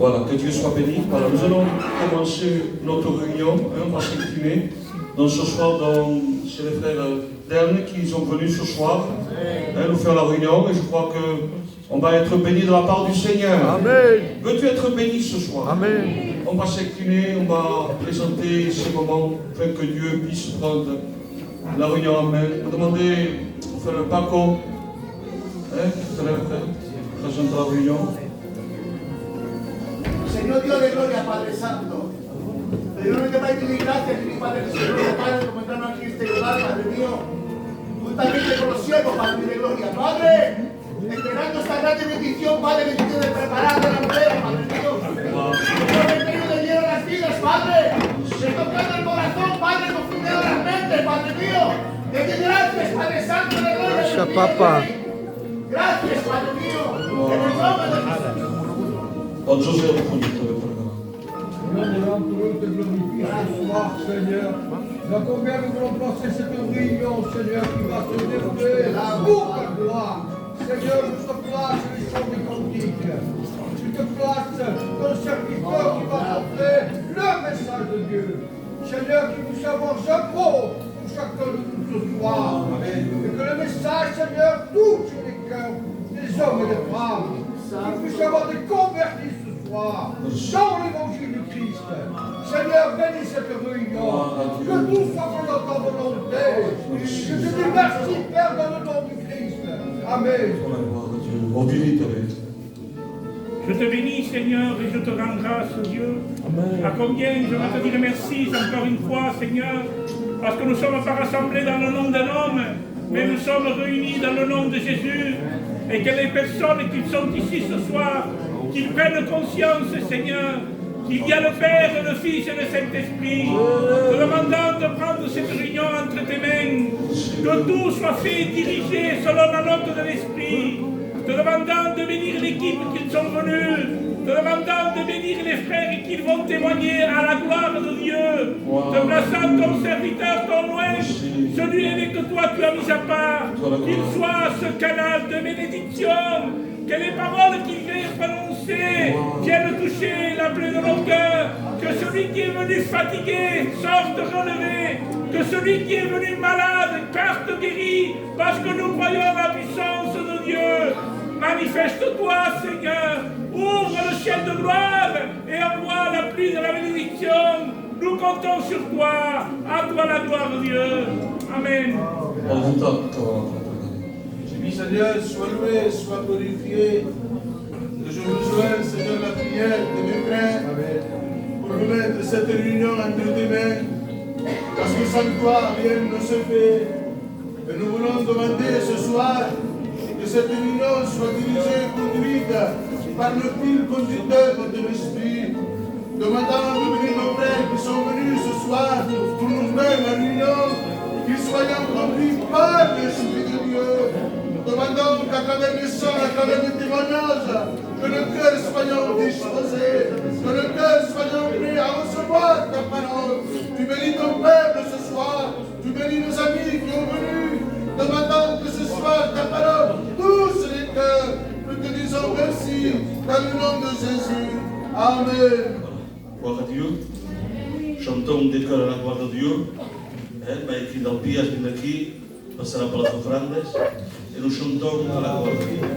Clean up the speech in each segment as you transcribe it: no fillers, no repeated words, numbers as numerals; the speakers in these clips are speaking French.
Voilà, que Dieu soit béni. Voilà, nous allons commencer notre réunion. On va s'incliner donc ce soir chez les frères d'Erne qui sont venus ce soir nous faire la réunion. Et je crois qu'on va être béni de la part du Seigneur. Amen. Veux-tu être béni ce soir? Amen. On va s'incliner, on va présenter ces moments afin que Dieu puisse prendre la réunion. Amen. Vous demandez au frère Paco, tout à l'heure, présente la réunion. Señor Dios de gloria, Padre Santo, Señor, te doy mi gracias, mi Padre, Señor, Padre, como entramos aquí en este lugar, Padre mío, juntamente con los siervos, Padre de gloria, Padre, esperando esta grande bendición, Padre, bendito de preparar de la manera, Padre mío, Señor, bendito de llenar las vidas, Padre, de tocando el corazón, Padre, confundiendo las mentes, Padre mío, te doy gracias, Padre Santo de gloria, Gracias, Papa. Gracias, Padre mío, en el nombre de Jesús. Oh, José, reconduite le frère. Seigneur, de l'âme pour eux te glorifie ce soir, Seigneur. Dans combien nous voulons placer cette réunion, Seigneur, qui va se dérouler pour ta gloire. Seigneur, je te place les chants des cantiques. Tu te places dans le serviteur qui va porter le message de Dieu. Seigneur, qui puisse avoir un mot pour chacun de nous ce soir. Et que le message, Seigneur, touche les cœurs des hommes et des femmes. Qu'il puisse y avoir des convertis ce soir dans l'évangile du Christ. Seigneur, bénis cette réunion. Que tout soit selon ta volonté. Je te dis merci, Père, dans le nom du Christ. Amen. Oh, bénis ta bête. Je te bénis, Seigneur, et je te rends grâce, Dieu. À combien je veux te dire merci encore une fois, Seigneur, parce que nous ne sommes pas rassemblés dans le nom d'un homme, mais nous sommes réunis dans le nom de Jésus. Et que les personnes qui sont ici ce soir, qu'ils prennent conscience, Seigneur, qu'il y a le Père, le Fils et le Saint-Esprit, te demandant de prendre cette réunion entre tes mains, que tout soit fait et dirigé selon la note de l'Esprit, te demandant de bénir l'équipe qu'ils sont venus, te demandant de bénir les frères et qu'ils vont témoigner à la gloire de Dieu, te plaçant ton serviteur, ton loin, celui que toi tu as mis à part, qu'il soit ce canal de bénédiction, que les paroles qu'il vient prononcer viennent toucher la plaie de nos cœurs, que celui qui est venu fatigué sorte relevé, que celui qui est venu malade parte guéri, parce que nous croyons à la puissance de Dieu. Manifeste-toi, Seigneur, ouvre le ciel de gloire et envoie la pluie de la bénédiction. Nous comptons sur toi, à toi la gloire de Dieu. Amen. Seigneur, sois loué, sois glorifié. Que je rejoigne, Seigneur, la prière de mes frères pour remettre cette réunion entre tes mains. Parce que sans toi, rien ne se fait. Et nous voulons demander ce soir que cette réunion soit dirigée et conduite par le fil conducteur de l'Esprit. Demandant de venir nos frères qui sont venus ce soir pour nous faire la réunion, qu'ils soient conduits par l'Esprit de Dieu. Demandons qu'à travers les sons, à travers les témoignages, que le cœur soit disposé, que le cœur soit prêt à recevoir ta parole. Tu bénis ton peuple ce soir, tu bénis nos amis qui ont venu, demandant que ce soit ta parole touche les cœurs. Nous te disons merci dans le nom de Jésus. Amen. Gloire à Dieu. Chantons des cœurs à la gloire de Dieu. Maïki Dalpias vient aquí, passarà per les ofrandes, et nous chantons à la gloire de Dieu.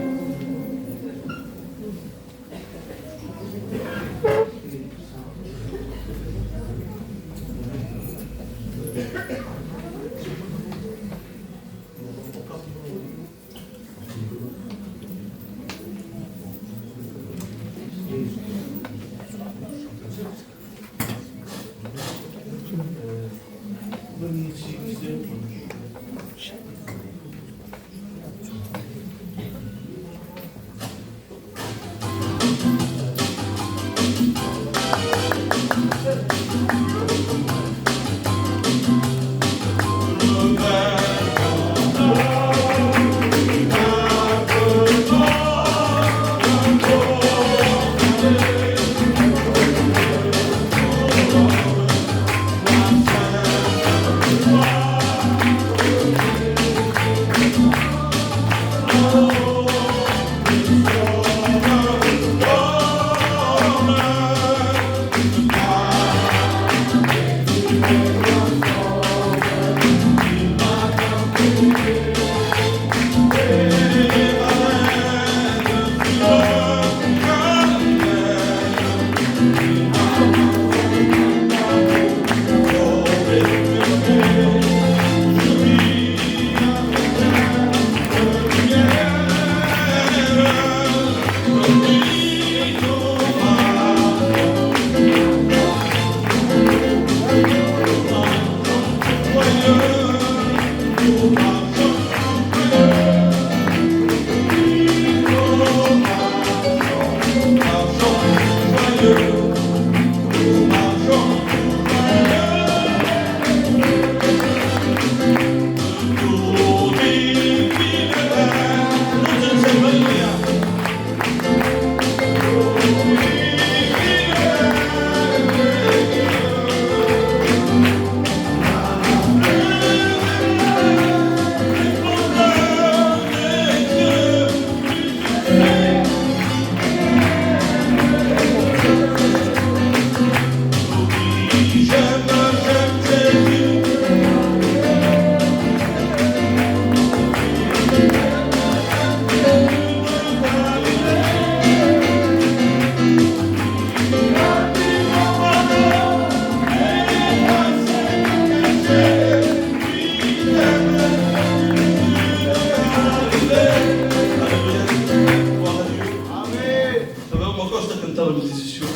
me disait sûr.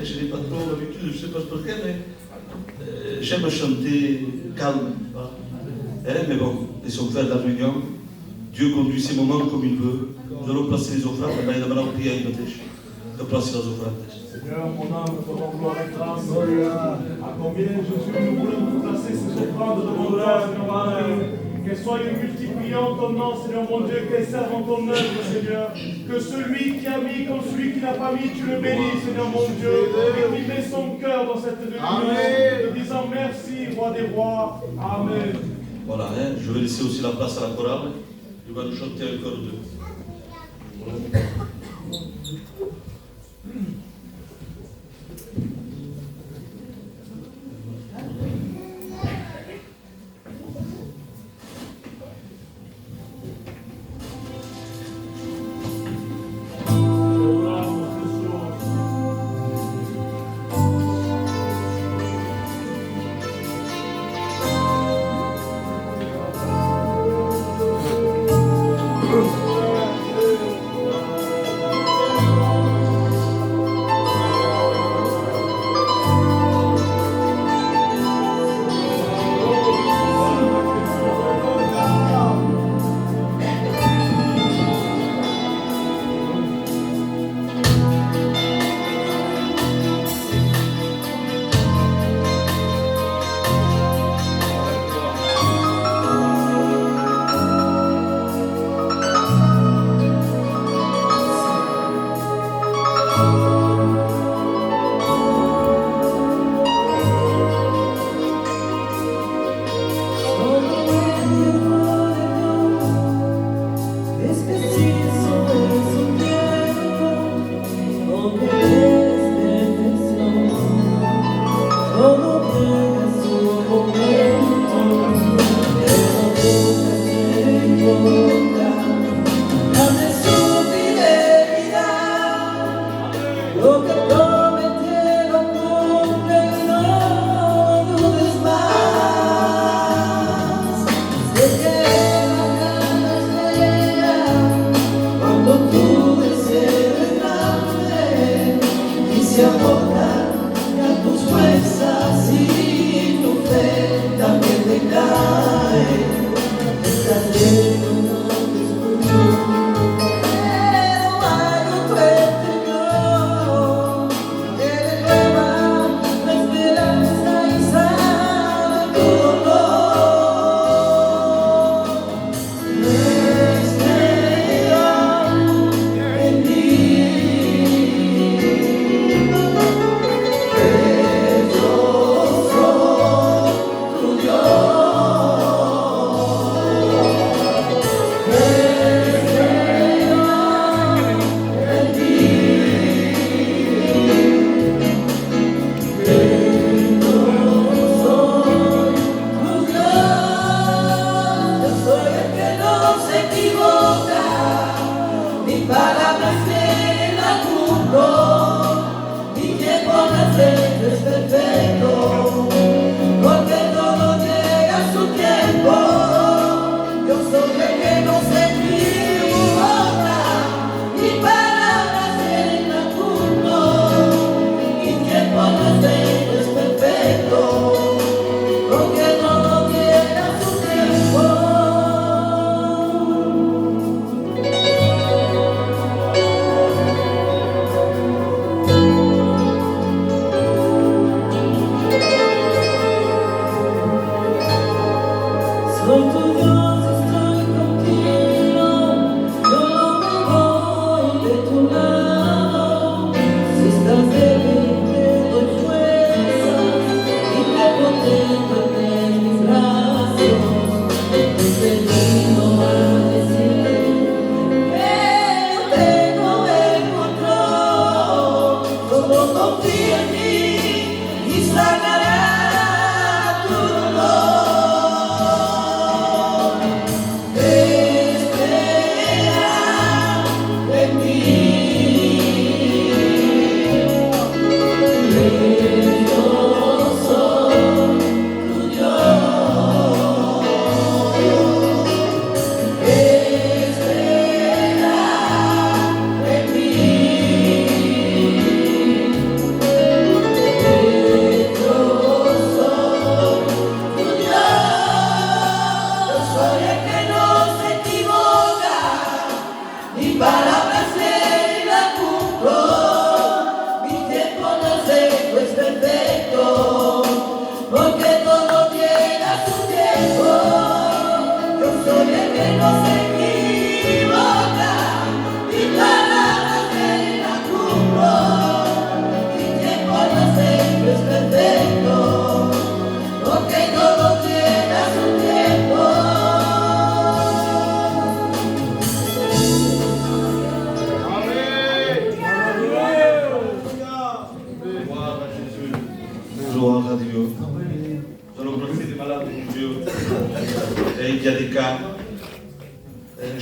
Je n'ai pas trop l'habitude, je ne sais pas pourquoi, mais j'aime chanter calme. Mais bon, laissons faire la réunion. Dieu conduit ces moments comme il veut. Nous allons placer les offrandes, mais il y a maintenant prière de placer les offrandes. Seigneur, mon âme te rend gloire et grâce. À combien, Jésus, nous voulons placer ces offrandes devant toi, Seigneur mon Dieu. Qu'elles soient multipliant ton nom, Seigneur mon Dieu, qu'elles servent en ton œuvre, Seigneur. Que celui qui a mis comme celui qui n'a pas mis, tu le bénis, Seigneur mon Dieu. Et qui met son cœur dans cette réunion, te disant merci, roi des rois. Amen. Voilà, je vais laisser aussi la place à la chorale. Il va nous chanter un cœur de.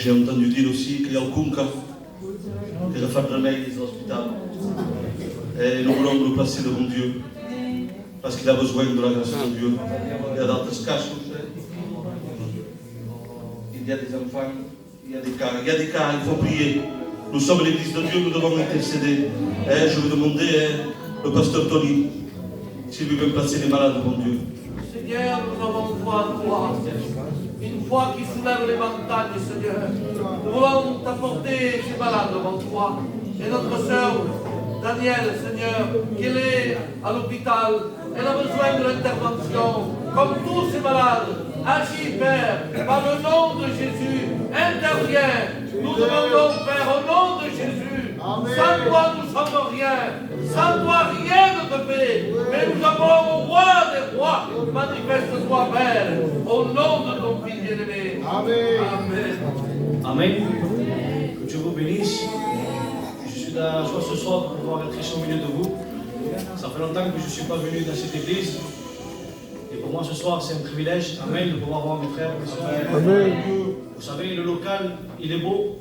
j'ai entendu dire aussi qu'il y a le Kunka, qui a fait le remède dans l'hôpital. Et nous voulons nous placer devant Dieu, parce qu'il a besoin de la grâce de Dieu. Il y a d'autres cas, il y a des enfants, il y a des cas, il faut prier. Nous sommes l'église de Dieu, nous devons intercéder. Et je vais demander le pasteur Tony s'il veut placer les malades devant Dieu. Seigneur, nous avons foi en toi. Une foi qui soulève les montagnes, Seigneur. Nous voulons t'apporter ces malades devant toi. Et notre sœur Danielle, Seigneur, qu'elle est à l'hôpital, elle a besoin de l'intervention. Comme tous ces malades, agis, Père, par le nom de Jésus, interviens. Nous demandons, Père, au nom de Jésus. Sans toi, nous ne sommes rien. Sans toi, rien ne te fait. Mais nous appelons au roi des rois. Manifeste-toi, Père, au nom de ton Fils bien-aimé. Amen. Amen. Que Dieu vous bénisse. Je suis de la joie ce soir de pouvoir être ici au milieu de vous. Ça fait longtemps que je ne suis pas venu dans cette église. Et pour moi ce soir, c'est un privilège, amen, de pouvoir voir mes frères, mes sœurs. Amen. Vous savez, le local, il est beau,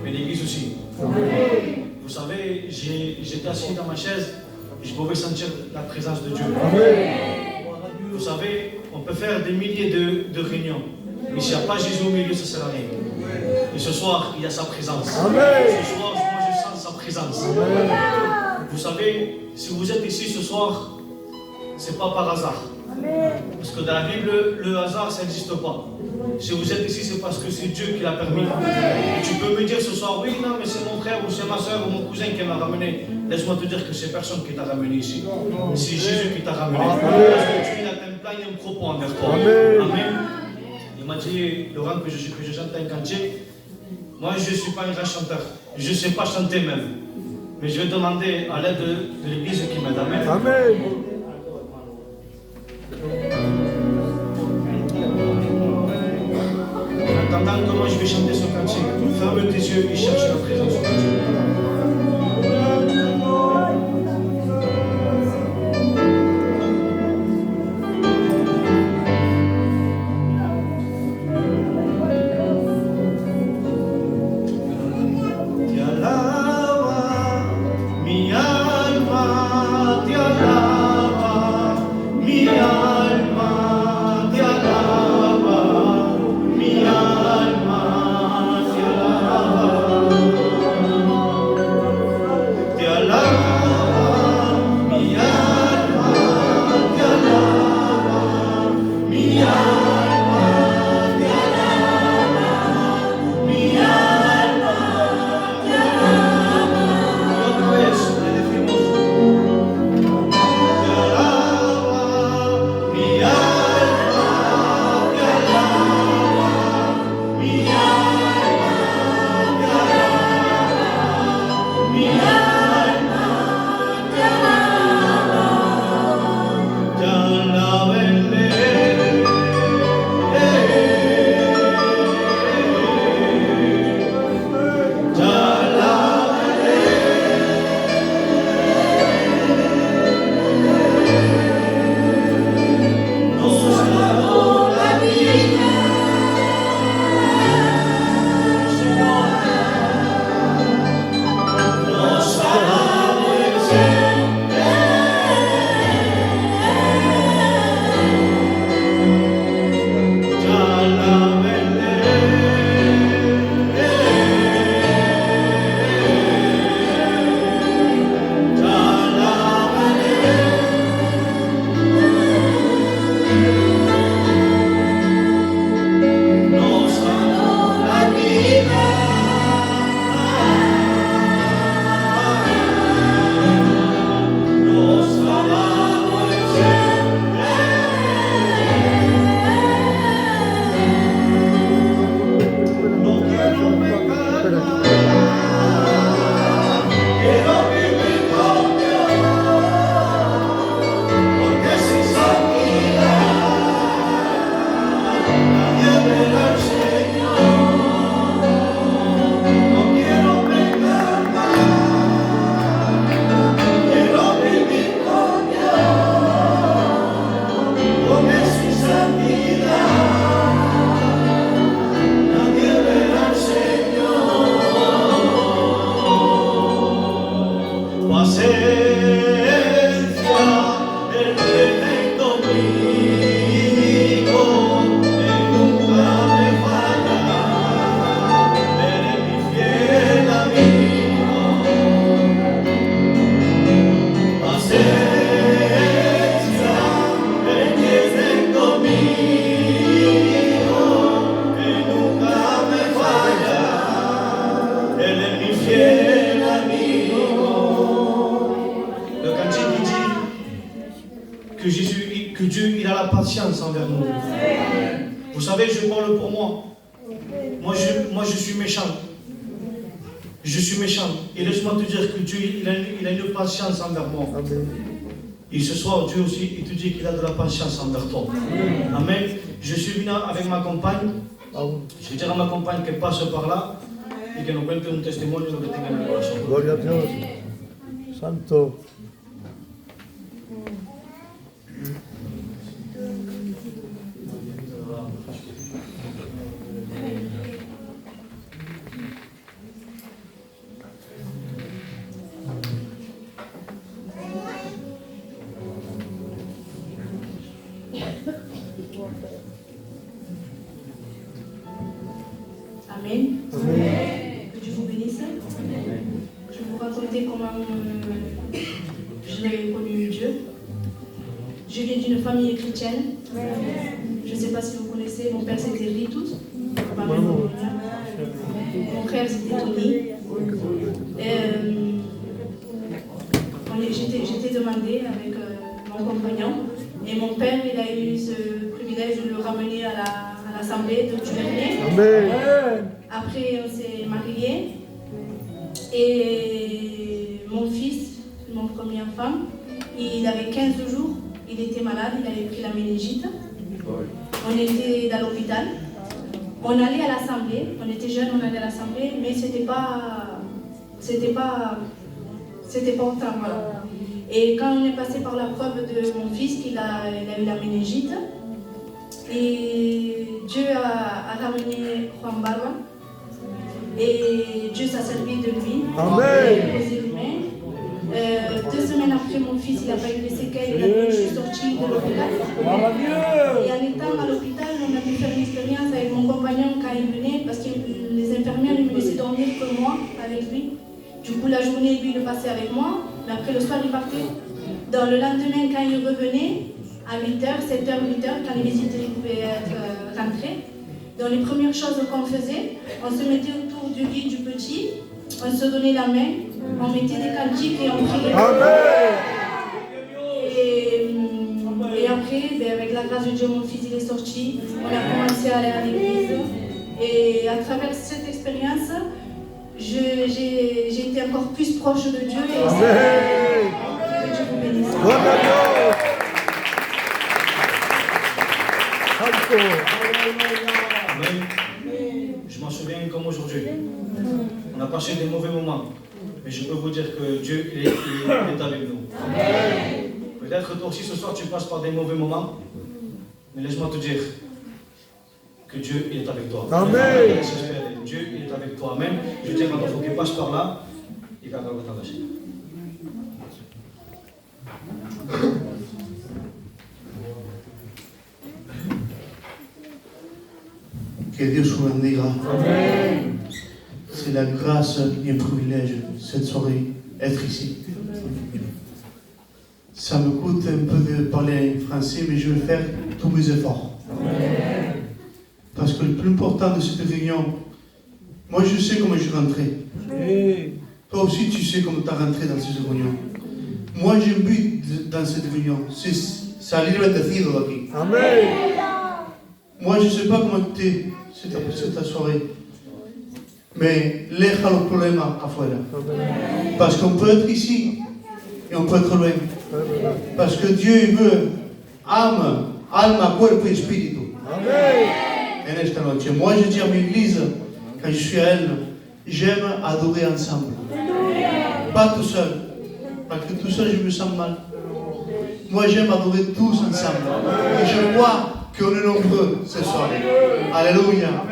mais l'église aussi. Amen. Vous savez, j'étais assis dans ma chaise et je pouvais sentir la présence de Dieu. Amen. Vous savez, on peut faire des milliers de réunions, mais s'il n'y a pas Jésus au milieu, ça ne sert à rien. Et ce soir, il y a sa présence. Amen. Ce soir, moi je sens sa présence. Amen. Vous savez, si vous êtes ici ce soir, ce n'est pas par hasard. Parce que dans la Bible, le hasard, ça n'existe pas. Si vous êtes ici, c'est parce que c'est Dieu qui l'a permis. Et tu peux me dire ce soir, oui, non, mais c'est mon frère, ou c'est ma soeur, ou mon cousin qui m'a ramené. Laisse-moi te dire que c'est personne qui t'a ramené ici. C'est Jésus qui t'a ramené. Parce que Dieu a un plan et un propos envers toi. Amen. Il m'a dit, Laurent, que je chante un cantier. Moi, je ne suis pas un grand chanteur. Je ne sais pas chanter même. Mais je vais demander à l'aide de l'église qui m'aide. Amen. Amen. En attendant comment je vais chanter ce cantique, ferme tes yeux et cherche la présence de Dieu. Mi alma te alaba. la patience envers nous. Vous savez, je parle pour moi. Moi, je suis méchant. Je suis méchant. Et laisse-moi te dire que Dieu, il a une patience envers moi. Et ce soir, Dieu aussi, il te dit qu'il a de la patience envers toi. Amen. Je suis venu avec ma compagne. Je vais dire à ma compagne qu'elle passe par là et qu'elle nous cuente un testimonio de que tenga en el corazón. Gloria a Dios. Santo. Amen. Que Dieu vous bénisse. Je vais vous raconter comment j'ai connu Dieu. Je viens d'une famille chrétienne. Je ne sais pas si vous connaissez, mon père c'était Ritus, ma mère mon frère c'était Tony. J'étais demandée avec mon compagnon et mon père il a eu ce privilège de le ramener à l'assemblée de Duvernier. Après on s'est mariés et mon fils, mon premier enfant, il avait 15 jours, il était malade, il avait pris la méningite. On était dans l'hôpital. On allait à l'assemblée, on était jeunes, on allait à l'assemblée, mais c'était pas autant. Voilà. Et quand on est passé par la preuve de mon fils, qu'il a eu la méningite, et Dieu a ramené Juan Barba, et Dieu s'est servi de lui. Amen. Il a posé les mains. 2 semaines après, mon fils, il n'a pas eu les séquelles, je suis sortie de l'hôpital. Et en étant à l'hôpital, on a pu faire une expérience avec mon compagnon quand il venait, parce que les infirmières ne me laissaient dormir que moi avec lui. Du coup, la journée, lui, il passait avec moi, mais après le soir, il partait. Dans le lendemain, quand il revenait, à 8h, 7h, 8h, quand les visites pouvaient être rentrées, dans les premières choses qu'on faisait, on se mettait autour du lit du petit, on se donnait la main, on mettait des cantiques et on priait. Et après, avec la grâce de Dieu, mon fils il est sorti, on a commencé à aller à l'église. Et à travers cette expérience, j'ai été encore plus proche de Dieu. Et que Dieu vous bénisse. Je m'en souviens comme aujourd'hui. On a passé des mauvais moments, mais je peux vous dire que Dieu il est avec nous. Peut-être que toi aussi ce soir tu passes par des mauvais moments, mais laisse-moi te dire que Dieu il est avec toi. Amen. Dieu il est avec toi. Amen. Je veux dire quand il faut qu'il passe par là, il va t'engager. Que Dieu vous bénisse. C'est la grâce et un privilège cette soirée être ici. Ça me coûte un peu de parler français, mais je vais faire tous mes efforts. Parce que le plus important de cette réunion, moi je sais comment je suis rentré. Toi aussi tu sais comment tu as rentré dans cette réunion. Moi j'ai un but dans cette réunion, c'est salir bendecido d'aquí. Amen. Moi je ne sais pas comment tu es cette soirée, mais deja los problemas afuera. Parce qu'on peut être ici et on peut être loin. Parce que Dieu veut âme, alma, cuerpo et espíritu. En esta noche. Moi je dis à mon église, quand je suis à elle, j'aime adorer ensemble. Pas tout seul. Parce que tout seul je me sens mal. Moi j'aime adorer tous ensemble. Et je vois qu'on est nombreux ce soir. Alléluia.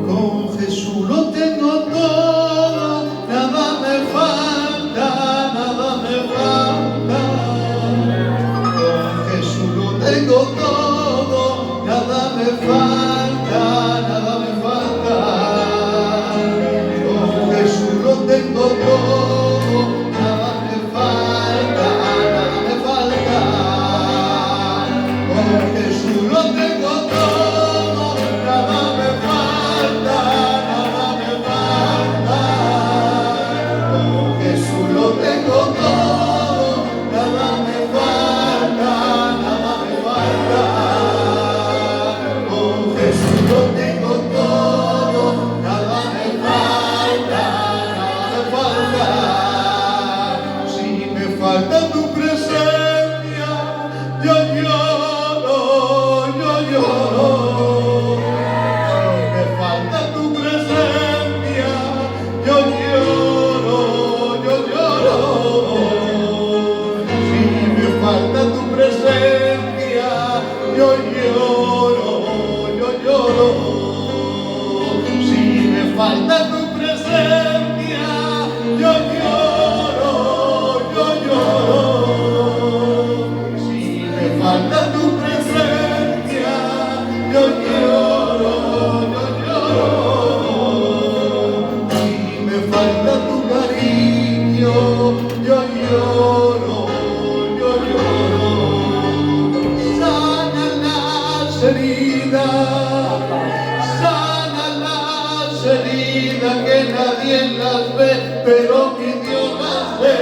Con Jesús lo tengo todo, nada me falta, nada me falta. Con Jesús lo tengo todo. nadie las ve, pero mi Dios las ve.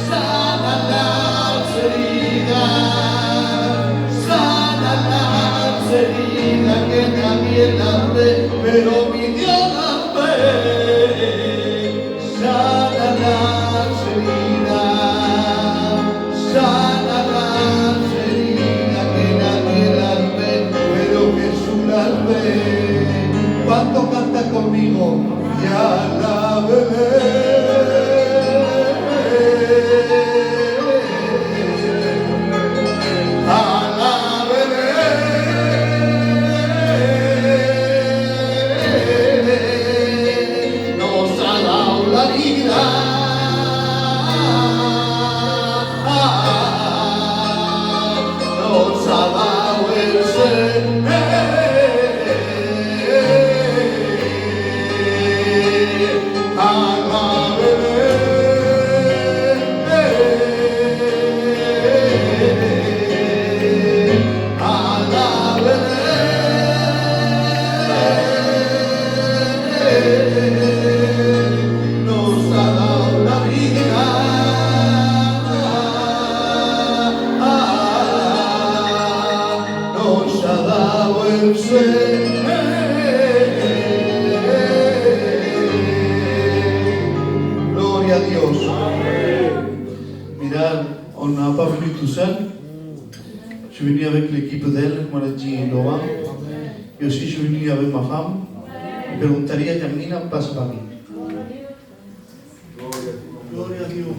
Sana las heridas, sana las heridas, que nadie las ve, pero mi Dios las ve. Sana las heridas, sana las heridas, que nadie las ve, pero Jesús las ve. ¿Cuánto canta conmigo? Ya la nos ha dado la vida, nos ha dado el nos ha dado la vida, nos ha dado el ser. Gloria a Dios. Mirad, on n'a pas venu tout seul. Je suis venu avec l'équipe d'elle, comme l'a dit Laurent. Et aussi, je suis venu avec ma femme. Me preguntaría, Yamina, pasa para mí. Gloria a Dios.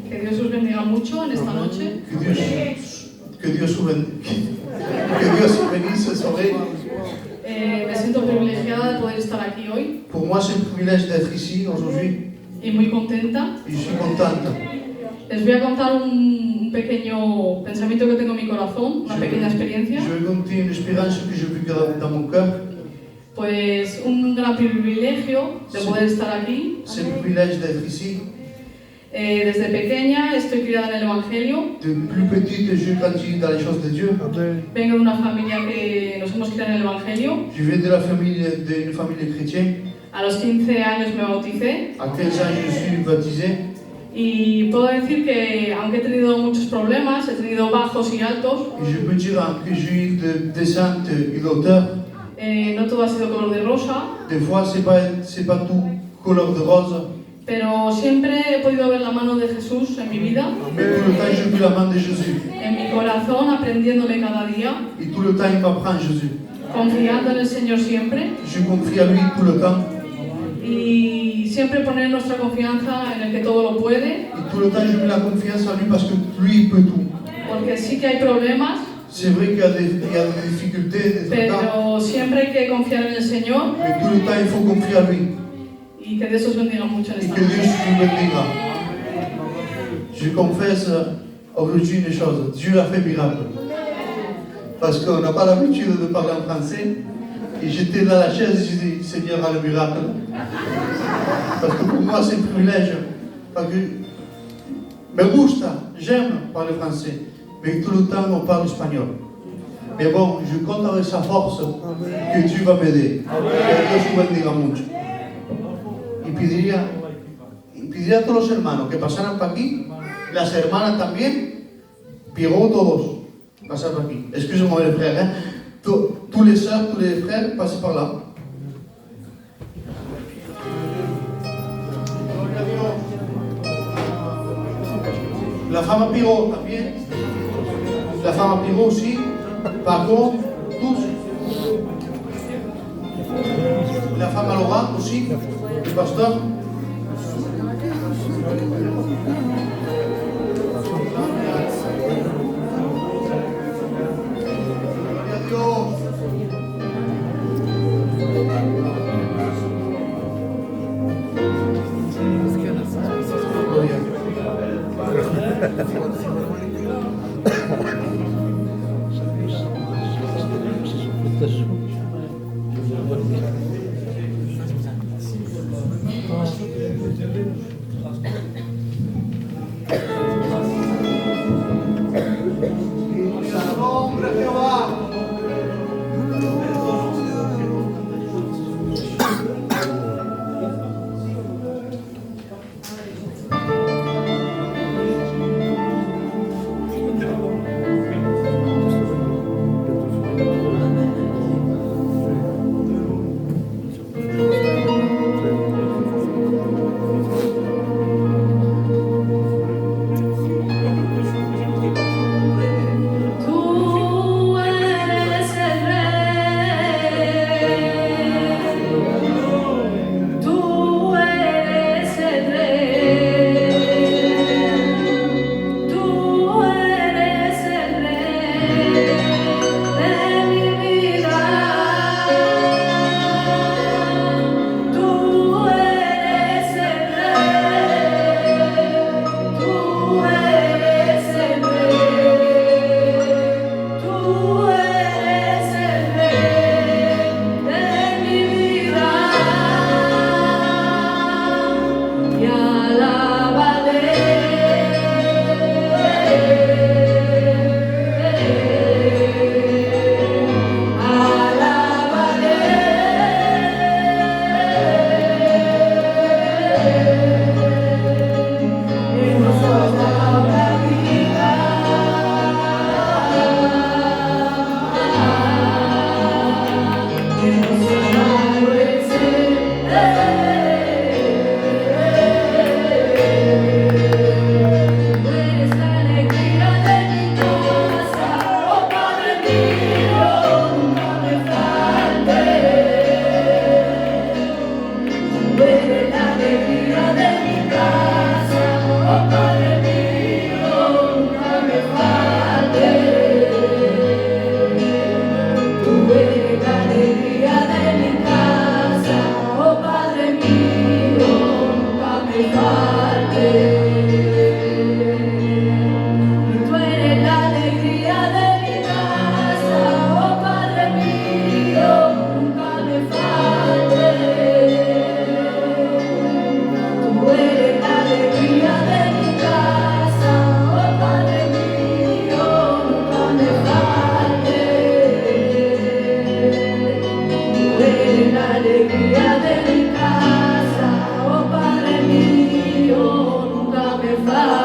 Que Dios os bendiga mucho en esta noche. Que Dios bénisse sobre. Me siento privilegiada de poder estar aquí hoy Pour moi, c'est un privilège d'être ici aujourd'hui y muy contenta. et je suis contente. Les voy a contar un pequeño pensamiento que tengo en mi corazón, una pequeña experiencia. Je vais compter une expérience que j'ai vécue dans mon cœur. Pues un gran privilegio de poder estar aquí. C'est un privilège d'être ici. Desde pequeña estoy criada en el Evangelio. De plus petite, je grandis dans les choses de Dieu. Vengo de una familia que nos hemos criado en el Evangelio. Je viens de la famille, d'une famille chrétienne. A los 15 años me bauticé. À 15 ans, je suis baptisé. Y puedo decir que, aunque he tenido muchos problemas, he tenido bajos y altos, Et je peux dire que j'ai eu de descente et d'auteur. no todo ha sido color de rosa, Des fois, c'est pas tout couleur de rose. pero siempre he podido ver la mano de Jesús en mi vida, Mais tout le temps, j'ai vu la main de Jésus. en mi corazón, aprendiéndome cada día, Et tout le temps, il m'apprend Jésus. confiando en el Señor siempre Je confie à lui tout le temps. y siempre poner nuestra confianza en el que todo lo puede, Et tout le temps, je mets la confiance en lui parce que lui, il peut tout. porque sí que hay problemas, C'est vrai qu'il y a des difficultés, des temps, pero siempre hay que confiar en el Señor mais tout le temps, il faut confier à lui. y que Dios os bendiga mucho en Et esta que Dieu noche. nous bénira. Je confesse aujourd'hui une chose, Dieu a fait miracle. Parce qu'on n'a pas l'habitude de parler en français. Et j'étais dans la chaise, j'ai dit, Seigneur a le miracle. Parce que pour moi, c'est un privilège. Parce que me gusta, j'aime parler français. Mais tout le temps, on parle espagnol. Mais bon, je compte avec sa force que Dieu va m'aider. Que Dios me bendiga mucho. Y pediría a todos los hermanos que pasaran por aquí, las hermanas también, Pierrot, todos, pasar por aquí. Excusez-moi les frères, hein? Tous les sœurs, tous les frères, passez par là. La femme à Pierrot también, la femme à Pierrot aussi, Paco, tous. La femme à Laurent aussi, le pasteur. Nombre de Jehová. Tú eres el rey, tú eres el rey, tú eres el rey de mi vida, tú eres el rey, tú eres el rey. Tú eres el rey de mi vida y alabaré, alabaré en nosotros la vida. Eres la alegría de mi casa, oh Padre mío, nunca me faltes. Tú eres la alegría de mi casa, oh Padre mío, nunca me faltes. Tú eres la alegría de mi casa, oh Padre mío, nunca me faltes. Tú eres la alegría de mi casa, oh Padre mío, nunca me faltes. Tú eres la alegría de mi casa, oh Padre mío, nunca me faltes. Tú eres la alegría de mi casa, oh Padre mío, nunca me faltes.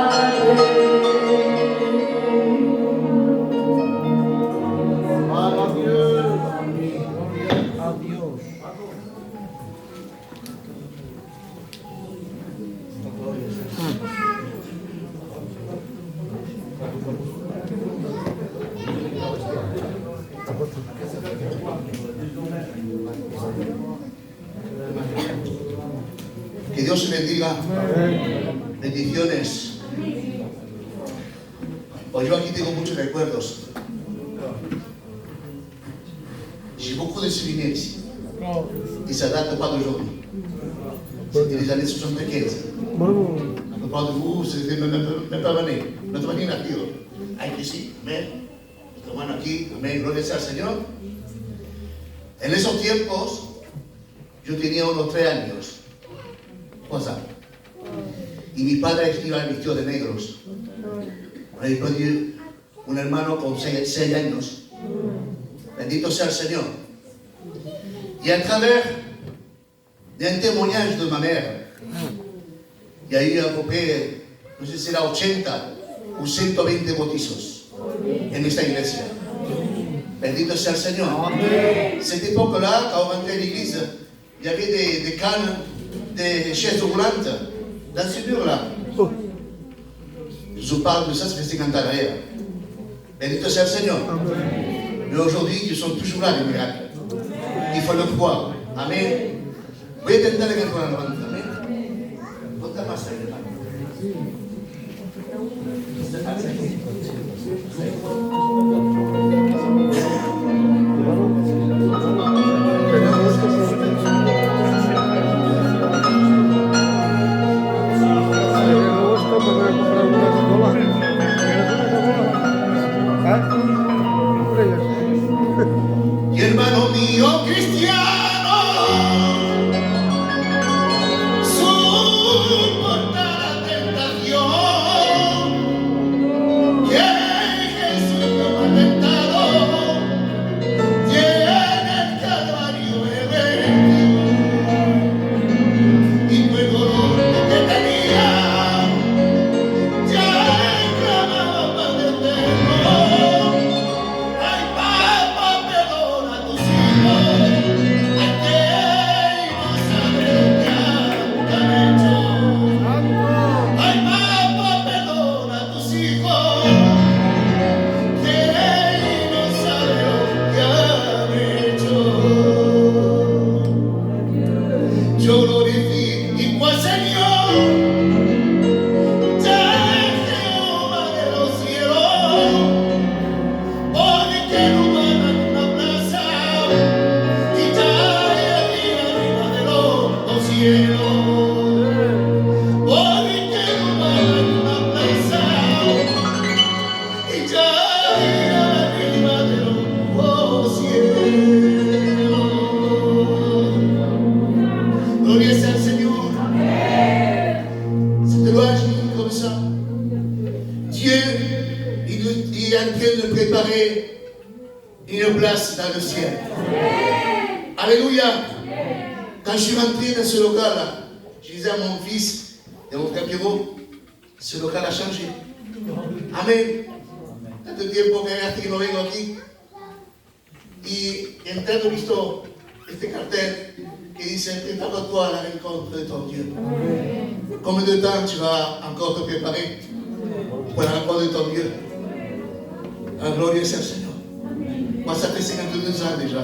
Para Dios. Adiós. Que Dios se bendiga. Bendiciones. Pues yo aquí tengo muchos recuerdos. J'ai beaucoup de souvenirs. Et ça date pas d'aujourd'hui. C'était les années 75. La plupart de vous, c'était même pas venir. No te venir nacido. Hay que sí, amén. Nuestro hermano aquí, amén. Gloria sea al Señor. En esos tiempos, yo tenía unos 3 años. Cosa. Y mi padre iba vestido de negros. Ahí perdí un hermano con 6 años. Bendito sea el Señor. Y a travers d'un témoignage de ma mère, il y a eu à peu près, no sé si era 80 o 120 bautizos en esta iglesia. Bendito sea el Señor. Cette époque-là, quand on rentrait à l'église, il y avait des cannes, des chaises roulantes dans ce mur-là. Je vous parle de ça, ça fait 50 ans derrière. Bendito sea el Señor. Mais aujourd'hui, ils sont toujours là, les miracles. Il faut le croire. Amen. Voy a intentar que con la levanta. Amén. Ponte más ahí, hermano. Para comprar una cola. ça. Dieu, il est en train de préparer une place dans le ciel. Alléluia. Quand je suis rentré dans ce local-là, je disais à mon fils et à mon frère Pierrot, ce local a changé. Amen. Tanto tiempo que hace no vengo aquí. Y entrando he visto este cartel que dice prépare-toi à la rencontre de ton Dieu. Combien de temps tu vas encore te préparer pour la rencontre de ton Dieu? La gloire est au Seigneur. Moi, ça fait 52 ans déjà.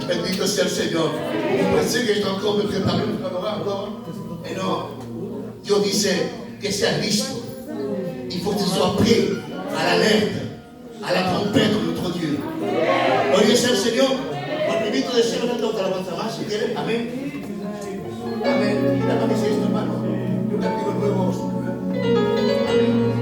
Bendito sea le Seigneur. Je pensais que je dois encore me préparer pour encore. Mais non. Dieu disait que c'est listo. Il faut que tu sois prêt à l'alerte, à la trompette de notre Dieu. Gloria sea el Señor. Os permito decir una otra alabanza más, si quieren. Amén. Amén. Y la dice esto, hermano. Yo cantigo nuevos. Amén.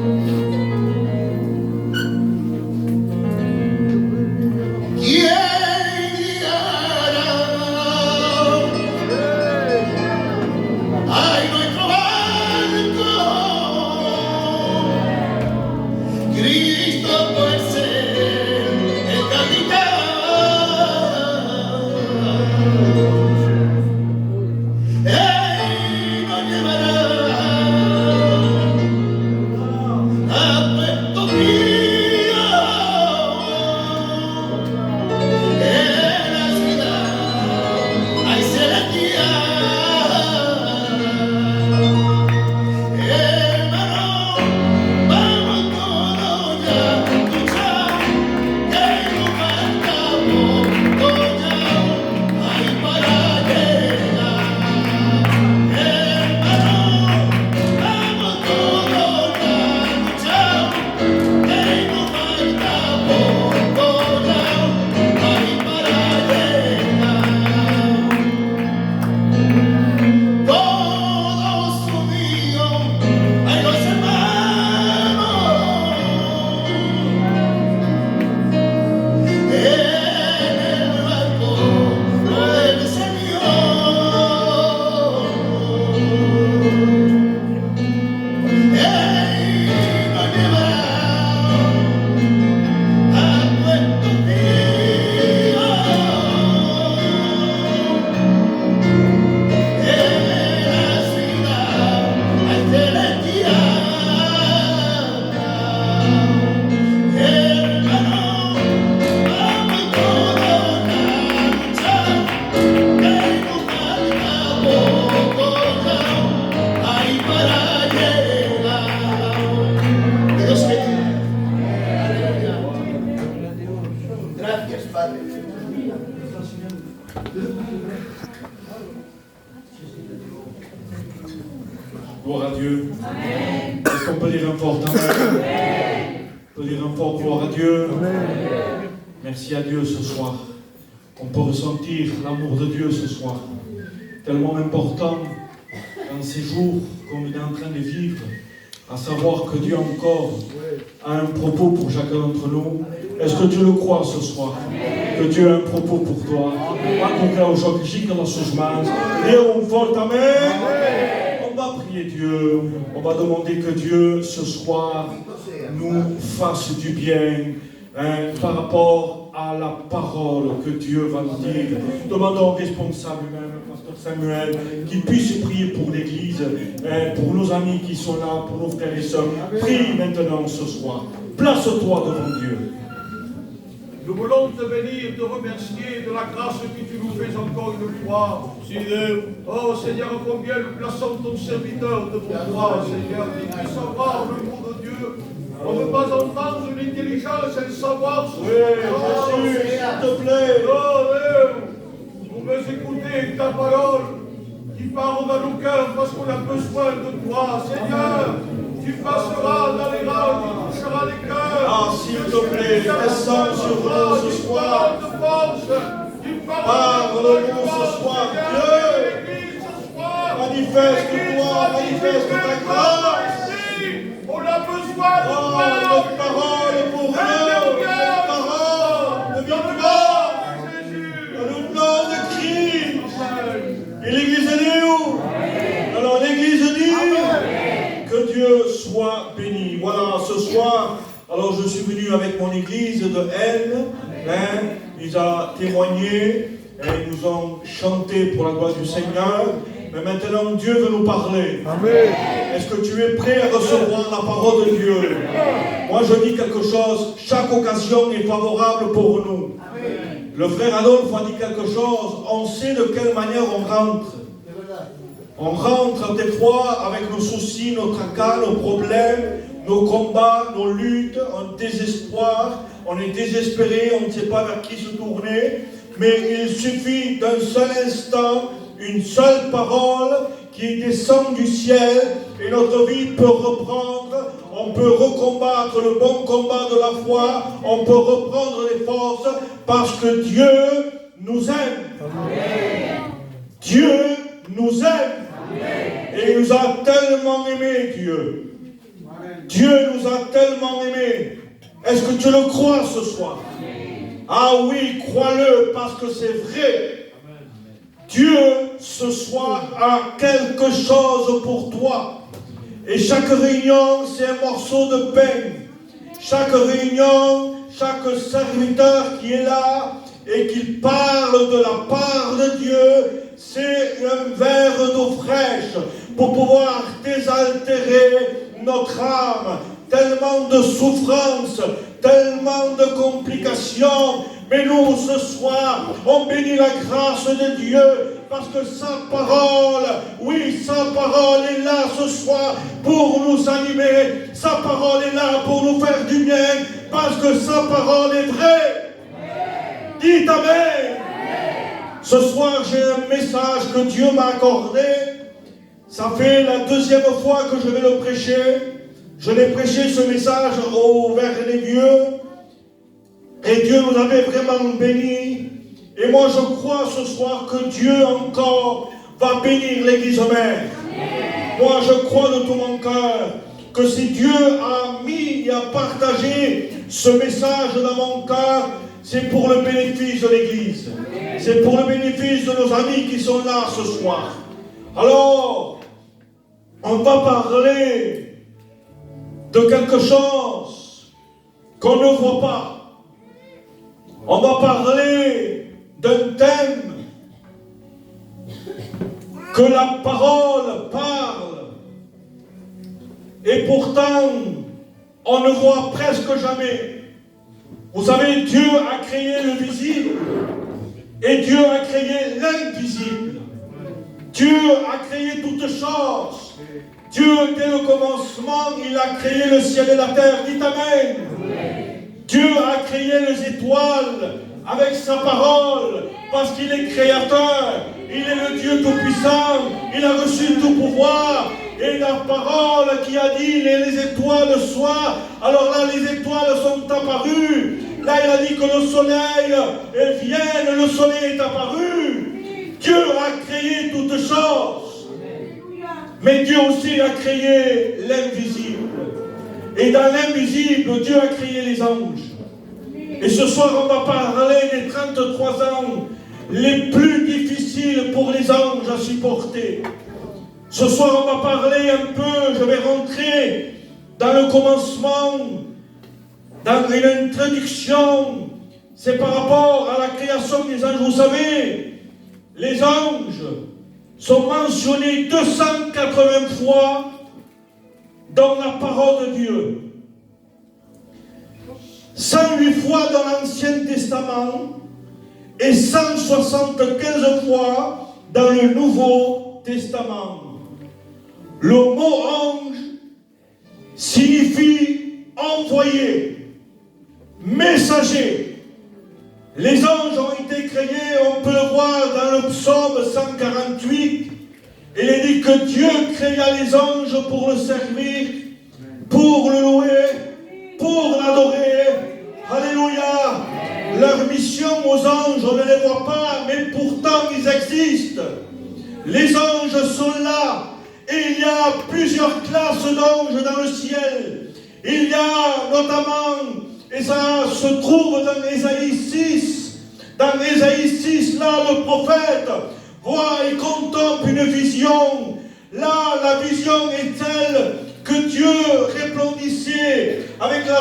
Gloire à Dieu. Est-ce qu'on peut dire un fort amen? On peut dire un fort gloire à Dieu. Merci à Dieu ce soir. On peut ressentir l'amour de Dieu ce soir. Tellement important dans ces jours qu'on est en train de vivre, à savoir que Dieu encore a un propos pour chacun d'entre nous. Est-ce que tu le crois ce soir? Que Dieu a un propos pour toi. Aujourd'hui, dans ce chemin, et fort amen. On va prier Dieu. On va demander que Dieu ce soir nous fasse du bien par rapport à la parole que Dieu va nous dire. Demandons au responsable même, Pasteur Samuel, qu'il puisse prier pour l'Église, pour nos amis qui sont là, pour nos frères et sœurs. Prie maintenant ce soir. Place-toi devant Dieu. Nous voulons te bénir, te remercier de la grâce que tu nous fais encore une fois. Oh Seigneur, combien nous plaçons ton serviteur devant toi, Seigneur, qui puisse savoir le mot de Dieu. On ne veut pas entendre l'intelligence et le savoir. Oui, Jésus, s'il te plaît. On veut écouter ta parole qui parle dans nos cœurs parce qu'on a besoin de toi, Seigneur. Tu passeras dans les rangs, tu toucheras les cœurs. Ah, s'il te plaît, descends sur nous ce soir. Parle-nous ce soir, Dieu. Manifeste-toi, manifeste ta grâce. On a besoin de toi. Notre parole est pour nous. Notre parole de victoire. Dans le nom de Christ. Et l'Église est où? Alors l'Église dit. Dieu soit béni. Voilà, ce soir, alors je suis venu avec mon église de L. Ils ont témoigné, et ils nous ont chanté pour la gloire du Seigneur. Mais maintenant, Dieu veut nous parler. Amen. Est-ce que tu es prêt à recevoir la parole de Dieu? Moi, je dis quelque chose. Chaque occasion est favorable pour nous. Le frère Adolphe a dit quelque chose. On sait de quelle manière on rentre. On rentre des fois avec nos soucis, nos tracas, nos problèmes, nos combats, nos luttes, un désespoir. On est désespéré, on ne sait pas vers qui se tourner. Mais il suffit d'un seul instant, une seule parole qui descend du ciel et notre vie peut reprendre. On peut recombattre le bon combat de la foi. On peut reprendre les forces parce que Dieu nous aime. Amen. Dieu nous aime. Amen. Et il nous a tellement aimés, Dieu. Amen. Dieu nous a tellement aimés. Est-ce que tu le crois ce soir? Amen. Ah oui, crois-le parce que c'est vrai. Dieu, ce soir, a quelque chose pour toi. Et chaque réunion, c'est un morceau de pain. Chaque réunion, chaque serviteur qui est là et qui parle de la part de Dieu, c'est un verre d'eau fraîche pour pouvoir désaltérer notre âme. Tellement de souffrances, tellement de complications. Mais nous, ce soir, on bénit la grâce de Dieu parce que sa parole, oui, sa parole est là ce soir pour nous animer. Sa parole est là pour nous faire du bien parce que sa parole est vraie. Dites Amen. Ce soir, j'ai un message que Dieu m'a accordé. Ça fait la deuxième fois que je vais le prêcher. Je l'ai prêché ce message vers les vieux. Et Dieu nous avait vraiment bénis. Et moi je crois ce soir que Dieu encore va bénir l'église mère. Moi je crois de tout mon cœur que si Dieu a mis et a partagé ce message dans mon cœur, c'est pour le bénéfice de l'église. C'est pour le bénéfice de nos amis qui sont là ce soir. Alors, on va parler de quelque chose qu'on ne voit pas. On va parler d'un thème que la parole parle et pourtant on ne voit presque jamais. Vous savez, Dieu a créé le visible et Dieu a créé l'invisible. Dieu a créé toutes choses. Dieu, dès le commencement, il a créé le ciel et la terre. Dites Amen. Dieu a créé les étoiles avec sa parole, parce qu'il est créateur, il est le Dieu tout-puissant, il a reçu tout pouvoir, et la parole qui a dit les étoiles soient, alors là les étoiles sont apparues, là il a dit que le soleil vienne, le soleil est apparu. Dieu a créé toutes choses, mais Dieu aussi a créé l'invisible. Et dans l'invisible, Dieu a créé les anges. Et ce soir, on va parler des 33 ans les plus difficiles pour les anges à supporter. Ce soir, on va parler un peu, je vais rentrer dans le commencement, dans une introduction. C'est par rapport à la création des anges. Vous savez, les anges sont mentionnés 280 fois dans la parole de Dieu. 108 fois dans l'Ancien Testament et 175 fois dans le Nouveau Testament. Le mot ange signifie envoyé, messager. Les anges ont été créés, on peut le voir dans le psaume 148. Il est dit que Dieu créa les anges pour le servir, pour le louer, pour l'adorer. Alléluia. Leur mission aux anges, on ne les voit pas, mais pourtant ils existent. Les anges sont là. Et il y a plusieurs classes d'anges dans le ciel. Il y a notamment, et ça se trouve dans Ésaïe 6. Dans Ésaïe 6, là, le prophète voit et contemple une vision. Là, la vision est telle que Dieu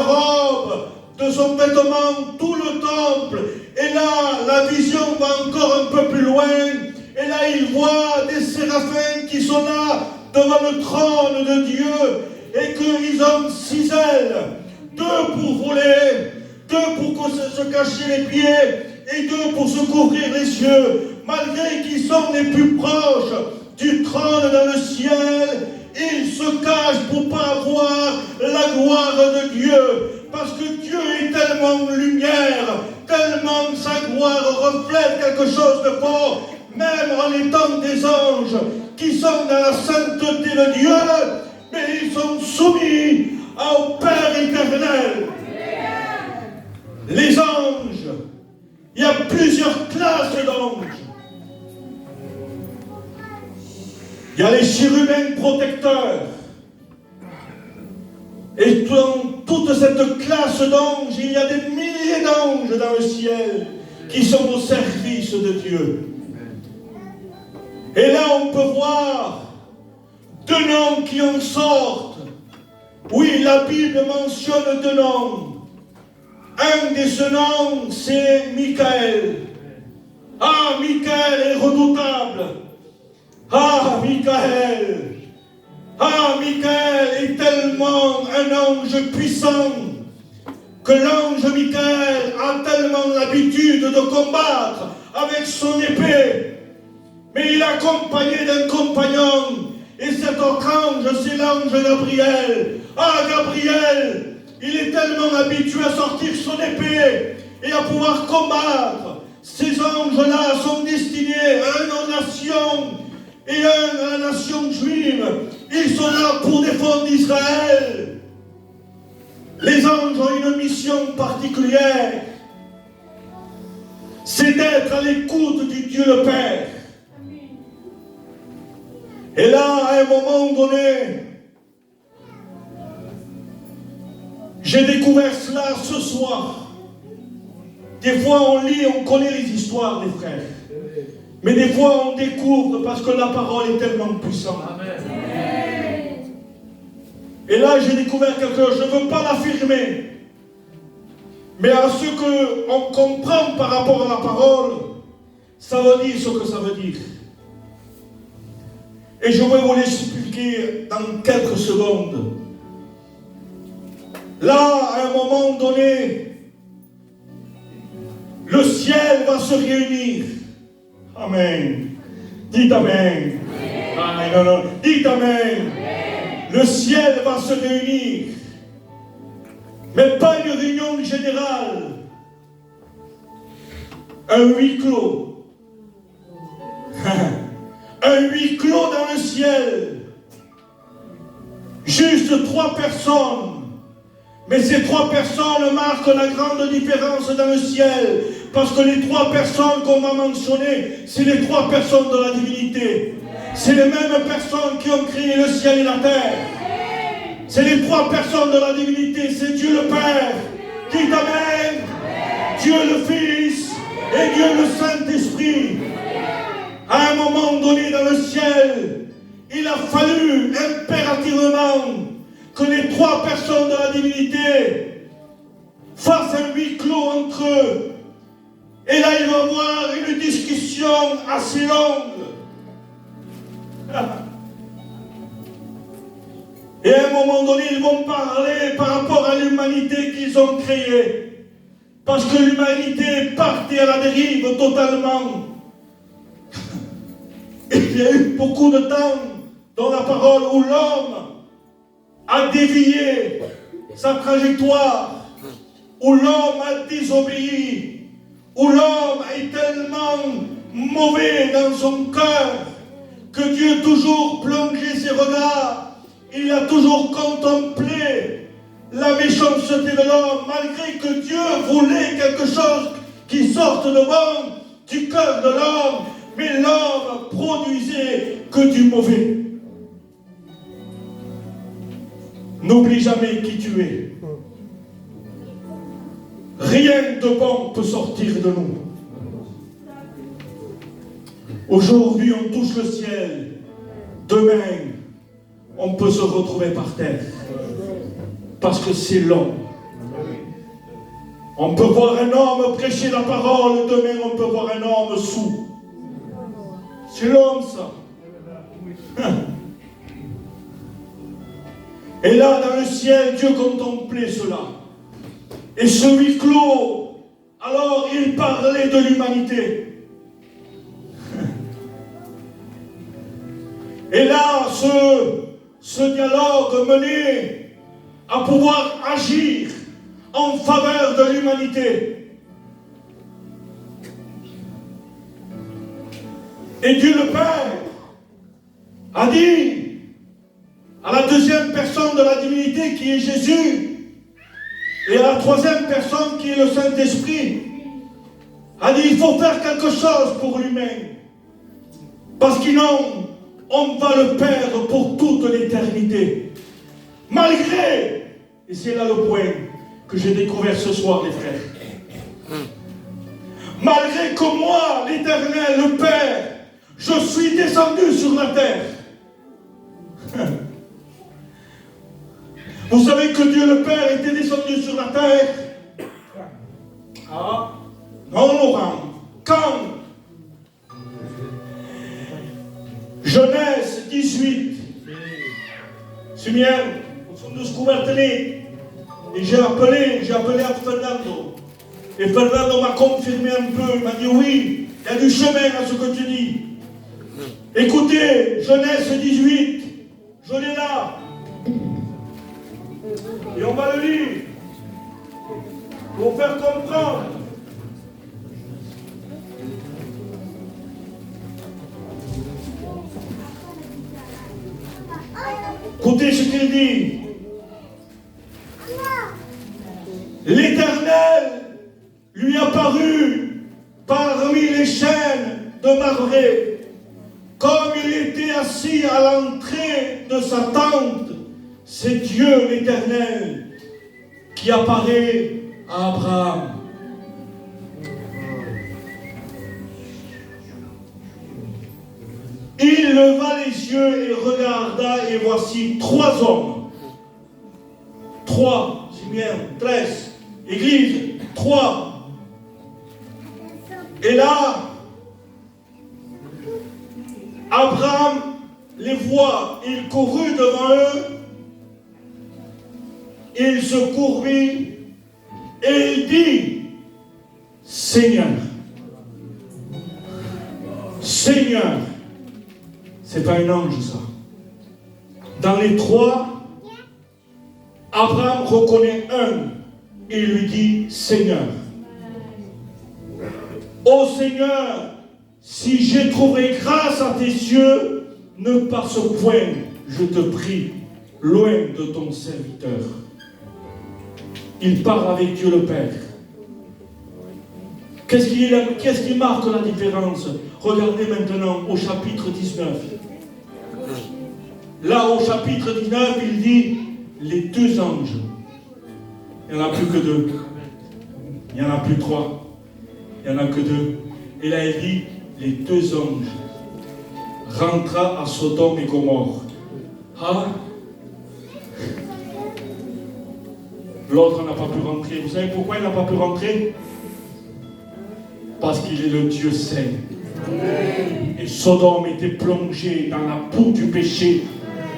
robe de son vêtement tout le temple. Et là, la vision va encore un peu plus loin. Et là, il voit des séraphins qui sont là devant le trône de Dieu et qu'ils ont 6 ailes. 2 pour voler, 2 pour se cacher les pieds et 2 pour se couvrir les yeux. Malgré qu'ils sont les plus proches du trône dans le ciel, ils se cachent pour ne pas voir la gloire de Dieu. Parce que Dieu est tellement lumière, tellement sa gloire reflète quelque chose de fort, même en étant des anges qui sont dans la sainteté de Dieu, mais ils sont soumis au Père éternel. Les anges, il y a plusieurs classes d'anges. Il y a les chérubins protecteurs. Et dans toute cette classe d'anges, il y a des milliers d'anges dans le ciel qui sont au service de Dieu. Et là, on peut voir 2 noms qui en sortent. Oui, la Bible mentionne 2 noms. Un de ces noms, c'est Michael. Ah, Michael est redoutable. Ah, Michael. Ah, Michael est tellement un ange puissant que l'ange Michael a tellement l'habitude de combattre avec son épée. Mais il est accompagné d'un compagnon. Et cet autre ange, c'est l'ange Gabriel. Ah, Gabriel, il est tellement habitué à sortir son épée et à pouvoir combattre. Ces anges-là sont destinés à une nation et à la nation juive. Ils sont là pour défendre Israël. Les anges ont une mission particulière. C'est d'être à l'écoute du Dieu le Père. Et là, à un moment donné, j'ai découvert cela ce soir. Des fois, on lit, on connaît les histoires des frères. Mais des fois, on découvre parce que la parole est tellement puissante. Et là, j'ai découvert quelque chose. Je ne veux pas l'affirmer. Mais à ce qu'on comprend par rapport à la parole, ça veut dire ce que ça veut dire. Et je vais vous l'expliquer dans quelques secondes. Là, à un moment donné, le ciel va se réunir. Amen. Dites Amen. Ah, non, non. Dites Amen. Le ciel va se réunir. Mais pas une réunion générale. Un huis clos. Un huis clos dans le ciel. Juste 3 personnes. Mais ces 3 personnes marquent la grande différence dans le ciel. Parce que les 3 personnes qu'on va mentionner, c'est les 3 personnes de la divinité. C'est les mêmes personnes qui ont créé le ciel et la terre. C'est les 3 personnes de la divinité. C'est Dieu le Père. Dites Amen. Dieu le Fils et Dieu le Saint-Esprit. À un moment donné dans le ciel, il a fallu impérativement que les 3 personnes de la divinité fassent un huis clos entre eux. Et là, il va y avoir une discussion assez longue. Et à un moment donné, ils vont parler par rapport à l'humanité qu'ils ont créée. Parce que l'humanité est partie à la dérive totalement. Il y a eu beaucoup de temps dans la parole où l'homme a dévié sa trajectoire, où l'homme a désobéi, où l'homme est tellement mauvais dans son cœur que Dieu toujours plongeait ses regards. Il a toujours contemplé la méchanceté de l'homme, malgré que Dieu voulait quelque chose qui sorte devant du cœur de l'homme, mais l'homme produisait que du mauvais. N'oublie jamais qui tu es. Rien de bon peut sortir de nous. Aujourd'hui, on touche le ciel. Demain, on peut se retrouver par terre. Parce que c'est long. On peut voir un homme prêcher la parole, demain on peut voir un homme sourd. C'est l'homme ça. Et là, dans le ciel, Dieu contemplait cela. Et ce huis clos, alors il parlait de l'humanité. Et là, ce dialogue menait à pouvoir agir en faveur de l'humanité. Et Dieu le Père a dit à la deuxième personne de la divinité qui est Jésus et à la troisième personne qui est le Saint-Esprit, a dit il faut faire quelque chose pour l'humain. Parce qu'sinon, on va le perdre pour toute l'éternité. Malgré, et c'est là le point que j'ai découvert ce soir les frères, malgré que moi, l'Éternel, le Père, je suis descendu sur la terre. Vous savez que Dieu le Père était descendu sur la terre? Ah, non Laurent, quand? Genèse 18. C'est bien, nous sommes tous couverts. Et j'ai appelé à Fernando. Et Fernando m'a confirmé un peu, il m'a dit oui, il y a du chemin à ce que tu dis. Écoutez, Genèse 18, je l'ai là. Et on va le lire pour faire comprendre. Écoutez ce qu'il dit. L'Éternel lui apparut parmi les chaînes de Mamré, comme il était assis à l'entrée de sa tente. C'est Dieu l'Éternel qui apparaît à Abraham. Il leva les yeux et regarda, et voici 3 hommes. 3, c'est bien, 13, Église, 3. Et là, Abraham les voit, il courut devant eux, il se courbit, et il dit, Seigneur, Seigneur, c'est pas un ange ça. Dans les 3, Abraham reconnaît un et lui dit Seigneur. Ô Seigneur, si j'ai trouvé grâce à tes yeux, ne passe point, je te prie, loin de ton serviteur. Il part avec Dieu le Père. Qu'est-ce qui marque la différence? Regardez maintenant au chapitre 19. Là, au chapitre 19, il dit les 2 anges. Il n'y en a plus que 2. Il n'y en a plus 3. Il n'y en a que 2. Et là, il dit les 2 anges rentra à Sodome et Gomorrhe. Ah, l'autre n'a pas pu rentrer. Vous savez pourquoi il n'a pas pu rentrer? Parce qu'il est le Dieu saint. Et Sodome était plongé dans la boue du péché.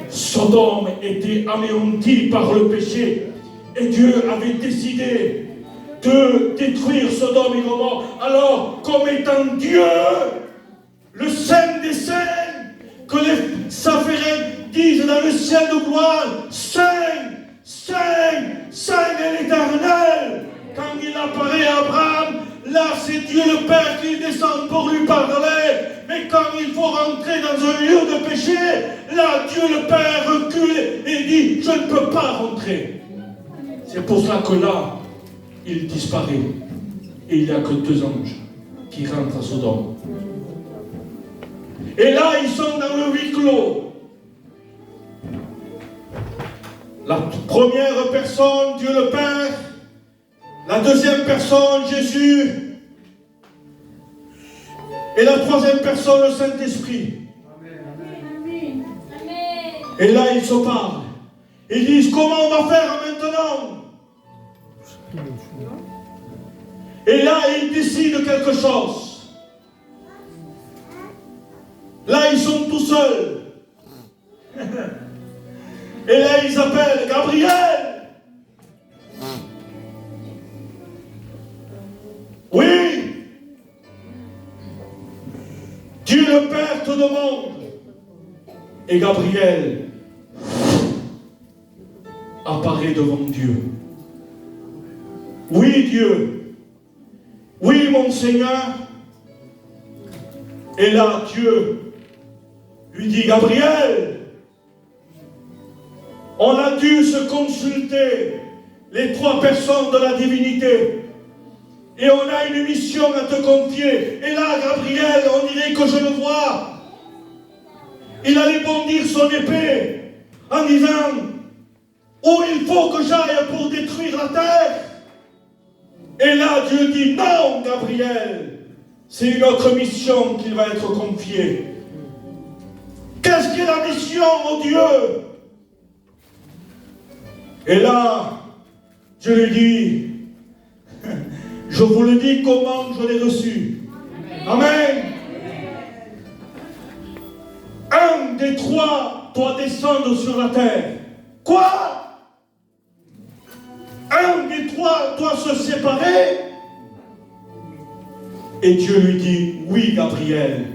Sodome était anéanti par le péché. Et Dieu avait décidé de détruire Sodome et Gomorrhe. Alors, comme étant Dieu, le Saint des Saints, que les Saphérins disent dans le ciel de gloire, Saint, Saint, Saint est l'Éternel. Quand il apparaît à Abraham, là c'est Dieu le Père qui descend pour lui parler. Mais quand il faut rentrer dans un lieu de péché, là Dieu le Père recule et dit, je ne peux pas rentrer. C'est pour ça que là, il disparaît. Et il n'y a que 2 anges qui rentrent à Sodome. Et là, ils sont dans le huis clos. La première personne, Dieu le Père. La deuxième personne, Jésus. Et la troisième personne, le Saint-Esprit. Et là, ils se parlent. Ils disent, comment on va faire maintenant? Et là, ils décident quelque chose. Là, ils sont tout seuls. Et là, ils appellent Gabriel. Oui. Dieu le Père te demande. Et Gabriel apparaît devant Dieu. Oui, Dieu. Oui, mon Seigneur. Et là, Dieu lui dit, Gabriel, on a dû se consulter, les 3 personnes de la divinité, et on a une mission à te confier. Et là, Gabriel, on dirait que je le vois, il allait bondir son épée en disant, où il faut que j'aille pour détruire la terre. Et là, Dieu dit, non, Gabriel, c'est une autre mission qui va être confiée. Qu'est-ce qu'est la mission, mon Dieu? Et là, Dieu lui dit, je vous le dis comment je l'ai reçu. Amen. Un des 3 doit descendre sur la terre. Quoi? Un des 3 doit se séparer. Et Dieu lui dit, oui, Gabriel,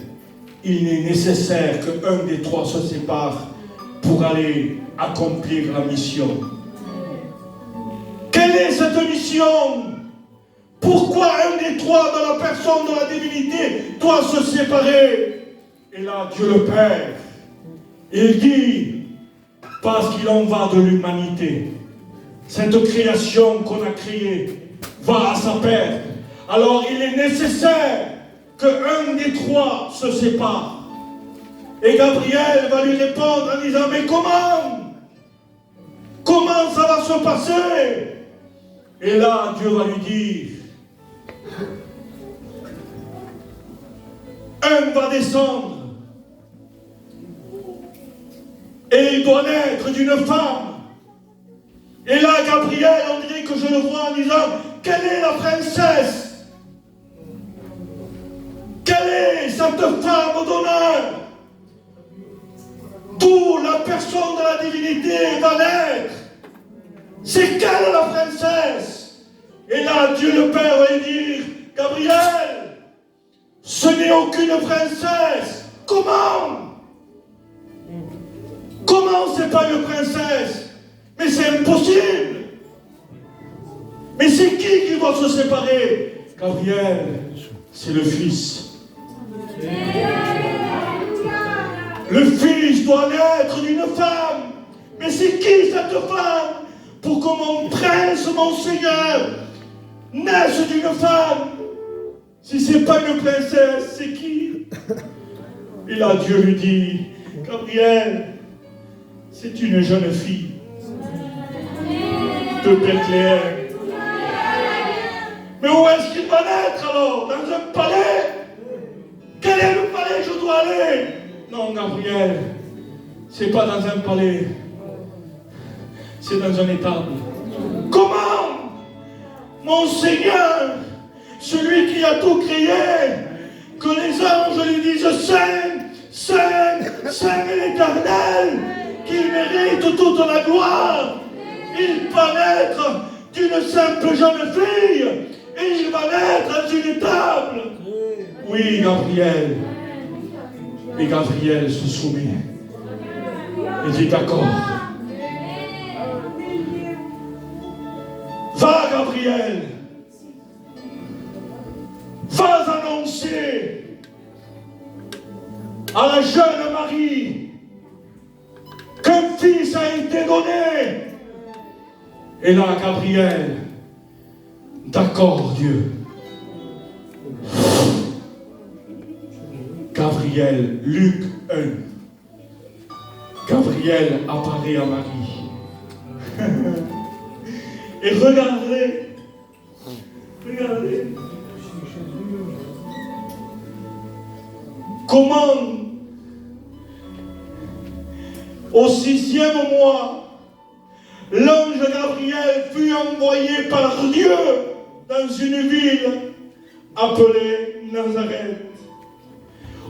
il est nécessaire qu'un des 3 se sépare pour aller accomplir la mission. Quelle est cette mission? Pourquoi un des 3 de la personne de la divinité doit se séparer? Et là, Dieu le Père, il dit, parce qu'il en va de l'humanité. Cette création qu'on a créée va à sa perte. Alors il est nécessaire qu'un des 3 se sépare. Et Gabriel va lui répondre en disant, mais comment? Comment ça va se passer? Et là, Dieu va lui dire, un va descendre et il doit naître d'une femme. Et là, Gabriel, on dirait que je le vois en disant, quelle est la princesse? Quelle est cette femme d'honneur? D'où la personne de la divinité va naître? C'est quelle la princesse? Et là, Dieu le Père va lui dire, Gabriel, ce n'est aucune princesse. Comment? Comment c'est pas une princesse? Mais c'est impossible. Mais c'est qui doit se séparer? Gabriel, c'est le Fils. Le Fils doit naître d'une femme. Mais c'est qui cette femme? Pour que mon prince, mon Seigneur, naisse d'une femme. Si ce n'est pas une princesse, c'est qui? Et là, Dieu lui dit, Gabriel, c'est une jeune fille de Bethléem. Mais où est-ce qu'il va naître alors? Dans un palais? Quel est le palais je dois aller? Non, Gabriel, c'est pas dans un palais. C'est dans un étable. Comment? Mon Seigneur, celui qui a tout créé, que les anges lui disent Saint, Saint, Saint est l'Éternel, qu'il mérite toute la gloire. Il va naître d'une simple jeune fille et il va naître dans une étable. Oui, Gabriel. Et Gabriel se soumet. Il dit d'accord. Va, Gabriel. Va annoncer à la jeune Marie qu'un fils a été donné. Et là, Gabriel, d'accord, Dieu. Gabriel, Luc 1. Gabriel apparaît à Marie. Et regardez, comment au 6e mois, l'ange Gabriel fut envoyé par Dieu dans une ville appelée Nazareth,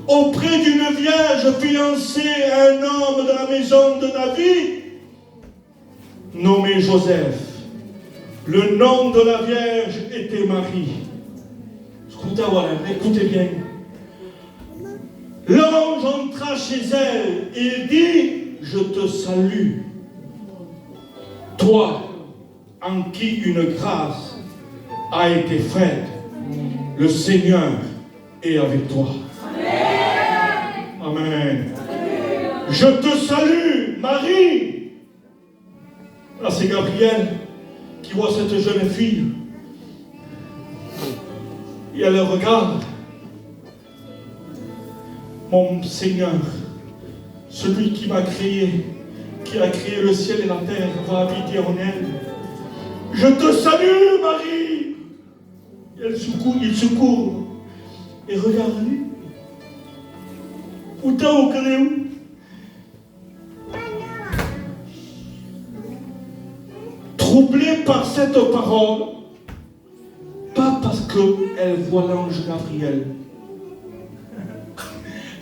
auprès d'une vierge fiancée à un homme de la maison de David, nommé Joseph. Le nom de la vierge était Marie. Écoutez bien. L'ange entra chez elle et dit, je te salue, toi en qui une grâce a été faite, le Seigneur est avec toi. Amen. Je te salue, Marie. Là, c'est Gabriel qui voit cette jeune fille. Et elle regarde. Mon Seigneur, celui qui m'a créé, qui a créé le ciel et la terre, va habiter en elle. Je te salue, Marie. Et il secourt. Et regarde-lui. Où t'as au créou? Troublée par cette parole, pas parce qu'elle voit l'ange Gabriel.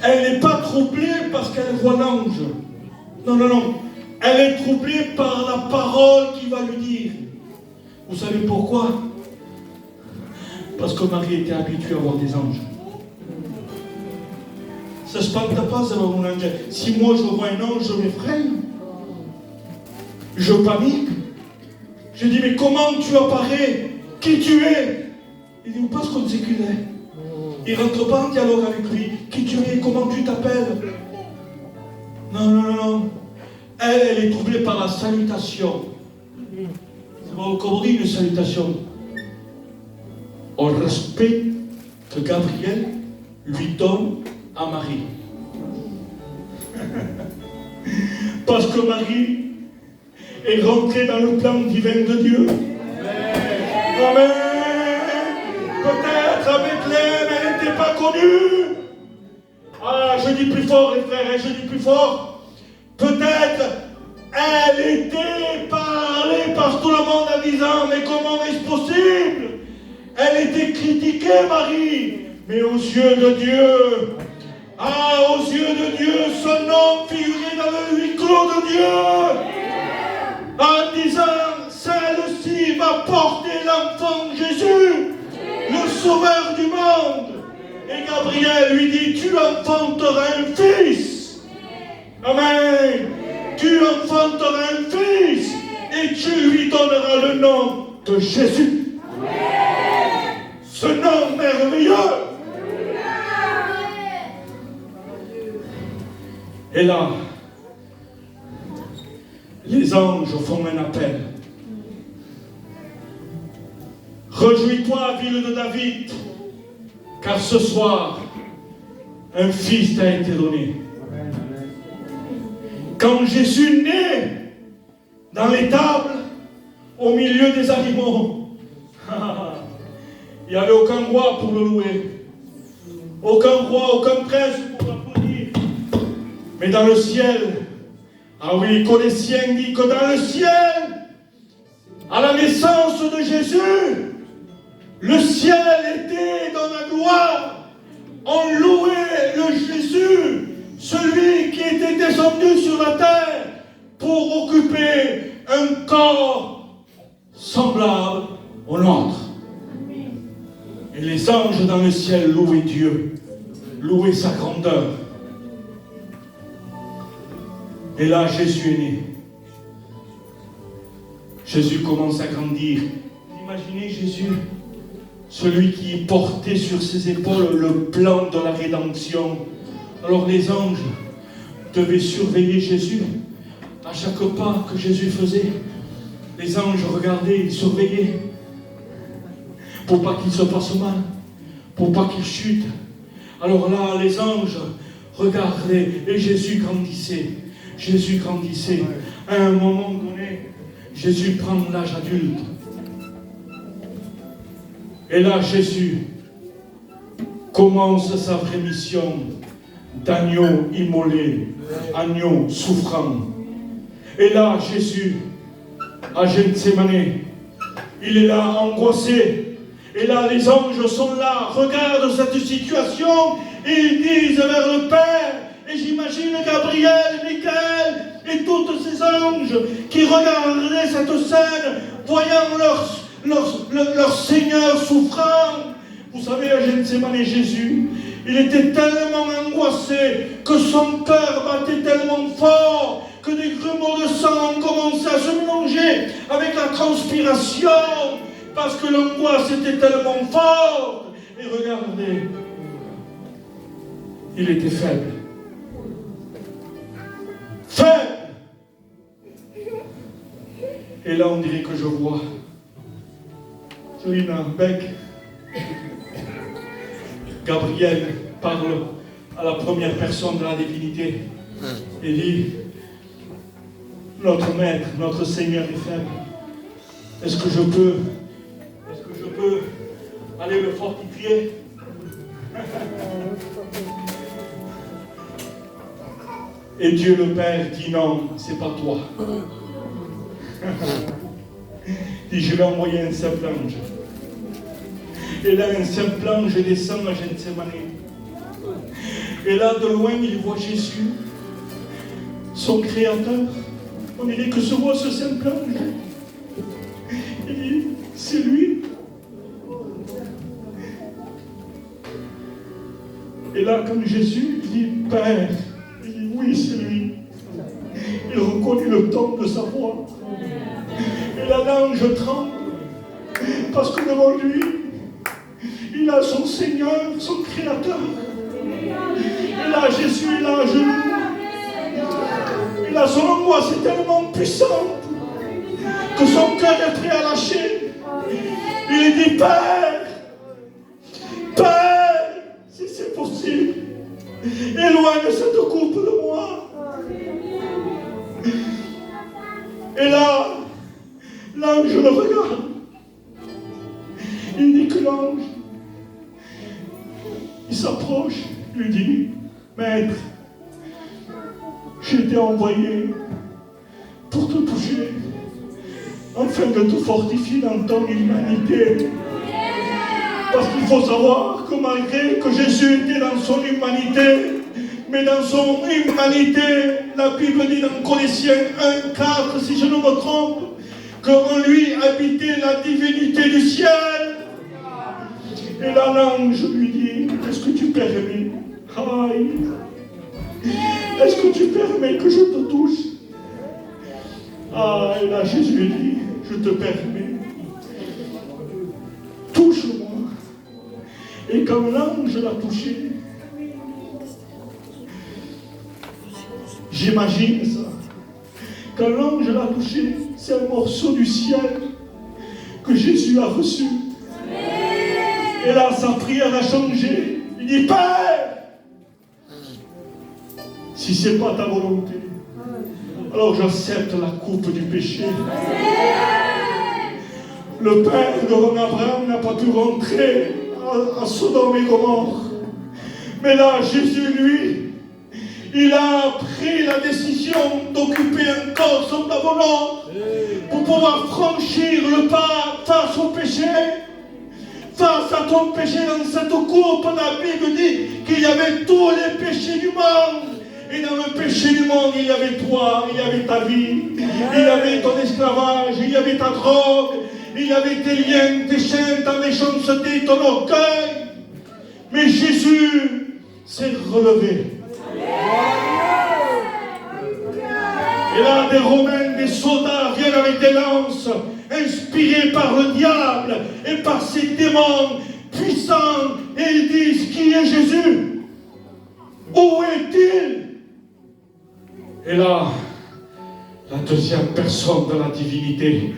Elle n'est pas troublée parce qu'elle voit l'ange. Non, non, non. Elle est troublée par la parole qu'il va lui dire. Vous savez pourquoi? Parce que Marie était habituée à voir des anges. Ça se passe pas, ça va mon ange. Si moi je vois un ange, je m'effraie. Je panique. Je dis, mais comment tu apparais? Qui tu es? Il dit, parce qu'on sait qu'il est. Il ne rentre pas en dialogue avec lui. Qui tu es? Comment tu t'appelles? Non, non, non, non. Elle est troublée par la salutation. C'est bon, comment on dit une salutation? Au respect que Gabriel lui donne à Marie. Parce que Marie est rentrée dans le plan divin de Dieu. Amen. Peut-être à Bethléem, elle n'était pas connue. Ah, je dis plus fort, les frères, je dis plus fort. Peut-être elle était parlée par tout le monde en disant, mais comment est-ce possible? Elle était critiquée, Marie. Mais aux yeux de Dieu, aux yeux de Dieu, son nom figurait dans le huis clos de Dieu. En disant, celle-ci va porter l'enfant Jésus, le sauveur du monde. Et Gabriel lui dit, tu enfanteras un fils. Amen. Tu enfanteras un fils et tu lui donneras le nom de Jésus. Ce nom merveilleux. Et là, les anges font un appel. Réjouis-toi, ville de David, car ce soir, un fils t'a été donné. Quand Jésus naît dans l'étable, au milieu des animaux, il n'y avait aucun roi pour le louer, aucun roi, aucun prince pour l'applaudir. Mais dans le ciel, ah oui, Colossiens dit que dans le ciel, à la naissance de Jésus, le ciel était dans la gloire. On louait le Jésus, celui qui était descendu sur la terre pour occuper un corps semblable au nôtre. Et les anges dans le ciel louaient Dieu, louaient sa grandeur. Et là, Jésus est né. Jésus commence à grandir. Imaginez Jésus, celui qui portait sur ses épaules le plan de la rédemption. Alors les anges devaient surveiller Jésus. À chaque pas que Jésus faisait, les anges regardaient, ils surveillaient. Pour pas qu'il se passe mal, pour pas qu'il chute. Alors là, les anges regardaient et Jésus grandissait. Jésus grandissait. À un moment donné, Jésus prend l'âge adulte. Et là, Jésus commence sa vraie mission d'agneau immolé, agneau souffrant. Et là, Jésus, à Gethsémane, il est là angoissé. Et là, les anges sont là, regardent cette situation, et ils disent vers le Père, et j'imagine Gabriel, Michael, et tous ces anges qui regardaient cette scène, voyant leur Seigneur souffrant. Vous savez, à Gethsémani, Jésus, il était tellement angoissé que son cœur battait tellement fort que des grumeaux de sang ont commencé à se mélanger avec la transpiration parce que l'angoisse était tellement forte. Et regardez, il était faible. Faible. Et là, on dirait que je vois Jolina Beck. Gabriel parle à la première personne de la divinité et dit: notre maître, notre Seigneur est faible. Est-ce que je peux aller le fortifier? Et Dieu le Père dit: non, c'est pas toi. Il dit: je vais envoyer un simple ange. Et là, un simple ange descend à Gethsémani. Et là, de loin, il voit Jésus, son Créateur. On dirait que se voit ce simple ange. Il dit: c'est lui. Et là, comme Jésus, il dit: Père. Il dit: oui, c'est lui. Il reconnaît le ton de sa voix. Et là, l'ange tremble. Parce que devant lui, il a son Seigneur, son Créateur. Et là, Jésus est là à genoux. Et là, son angoisse est tellement puissante que son cœur est prêt à lâcher. Il dit: Père, Père, si c'est possible, éloigne cette coupe de moi. Et là, l'ange le regarde. Il dit que l'ange, il s'approche, il lui dit: Maître, j'ai été envoyé pour te toucher, afin de te fortifier dans ton humanité. Parce qu'il faut savoir que malgré que Jésus était dans son humanité, mais dans son humanité, la Bible dit dans Colossiens 1,4, si je ne me trompe, qu'en lui habitait la divinité du ciel. Et là, l'ange lui dit: est-ce que tu permets? Aïe. Est-ce que tu permets que je te touche? Ah, et là, Jésus lui dit: je te permets. Touche-moi. Et quand l'ange l'a touché, j'imagine ça. Quand l'ange l'a touché, c'est un morceau du ciel que Jésus a reçu. Et là, sa prière a changé. Il dit: Père, si ce n'est pas ta volonté, alors j'accepte la coupe du péché. Le père de Abraham n'a pas pu rentrer à Sodome et Gomorrhe. Mais là, Jésus, lui, il a pris la décision d'occuper un corps sans ta volonté pour pouvoir franchir le pas face au péché. Face à ton péché dans cette coupe, la Bible dit qu'il y avait tous les péchés du monde. Et dans le péché du monde, il y avait toi, il y avait ta vie, il y avait ton esclavage, il y avait ta drogue, il y avait tes liens, tes chaînes, ta méchanceté, ton orgueil. Mais Jésus s'est relevé. Et là, des Romains, des soldats viennent avec des lances, inspirés par le diable et par ses démons puissants, et ils disent: qui est Jésus? Où est-il? Et là, la deuxième personne de la divinité,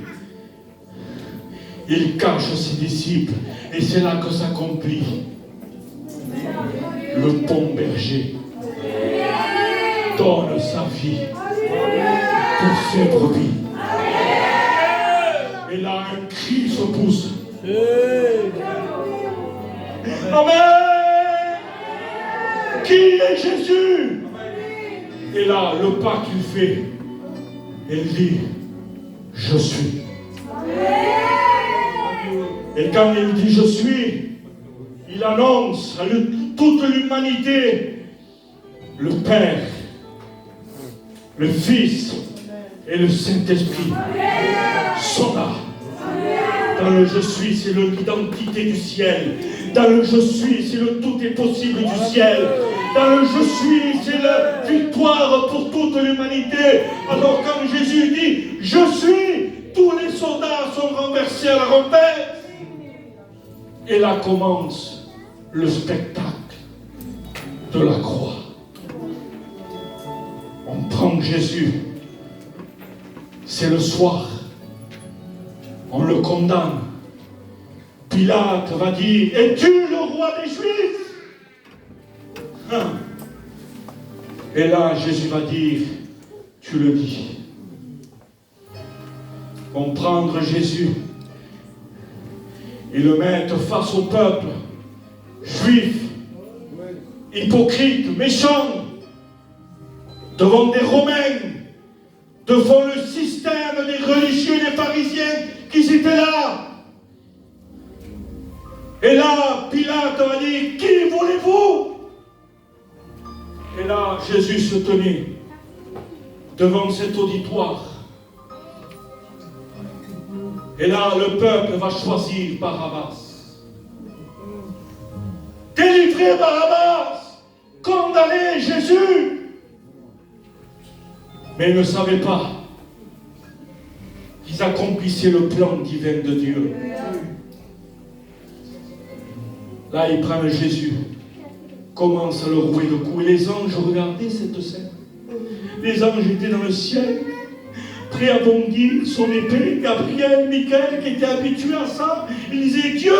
il cache ses disciples, et c'est là que s'accomplit le bon berger donne sa vie pour ses brebis. Et là, un cri se pousse. Amen. Qui est Jésus? Et là, le pas qu'il fait, il dit: je suis. Et quand il dit je suis, il annonce à toute l'humanité le Père, le Fils et le Saint-Esprit sont là. Dans le je suis, c'est l'identité du ciel. Dans le je suis, c'est le tout est possible du ciel. Dans le je suis, c'est la victoire pour toute l'humanité. Alors quand Jésus dit je suis, tous les soldats sont renversés à la tempête. Et là commence le spectacle de la croix. On prend Jésus, c'est le soir, on le condamne. Pilate va dire, es-tu le roi des Juifs? Et là, Jésus va dire, tu le dis. On prend Jésus et le mettre face au peuple juif, hypocrite, méchant, devant des Romains, devant le système des religieux et des pharisiens qui étaient là. Et là, Pilate a dit, qui voulez-vous? Et là, Jésus se tenait devant cet auditoire. Et là, le peuple va choisir Barabbas. Délivrer Barabbas, condamner Jésus. Mais ils ne savaient pas qu'ils accomplissaient le plan divin de Dieu. Là, ils prennent Jésus, commencent à le rouer de coups. Et les anges regardaient cette scène. Les anges étaient dans le ciel, prêts à bondir son épée. Gabriel, Michael, qui étaient habitués à ça, ils disaient, Dieu,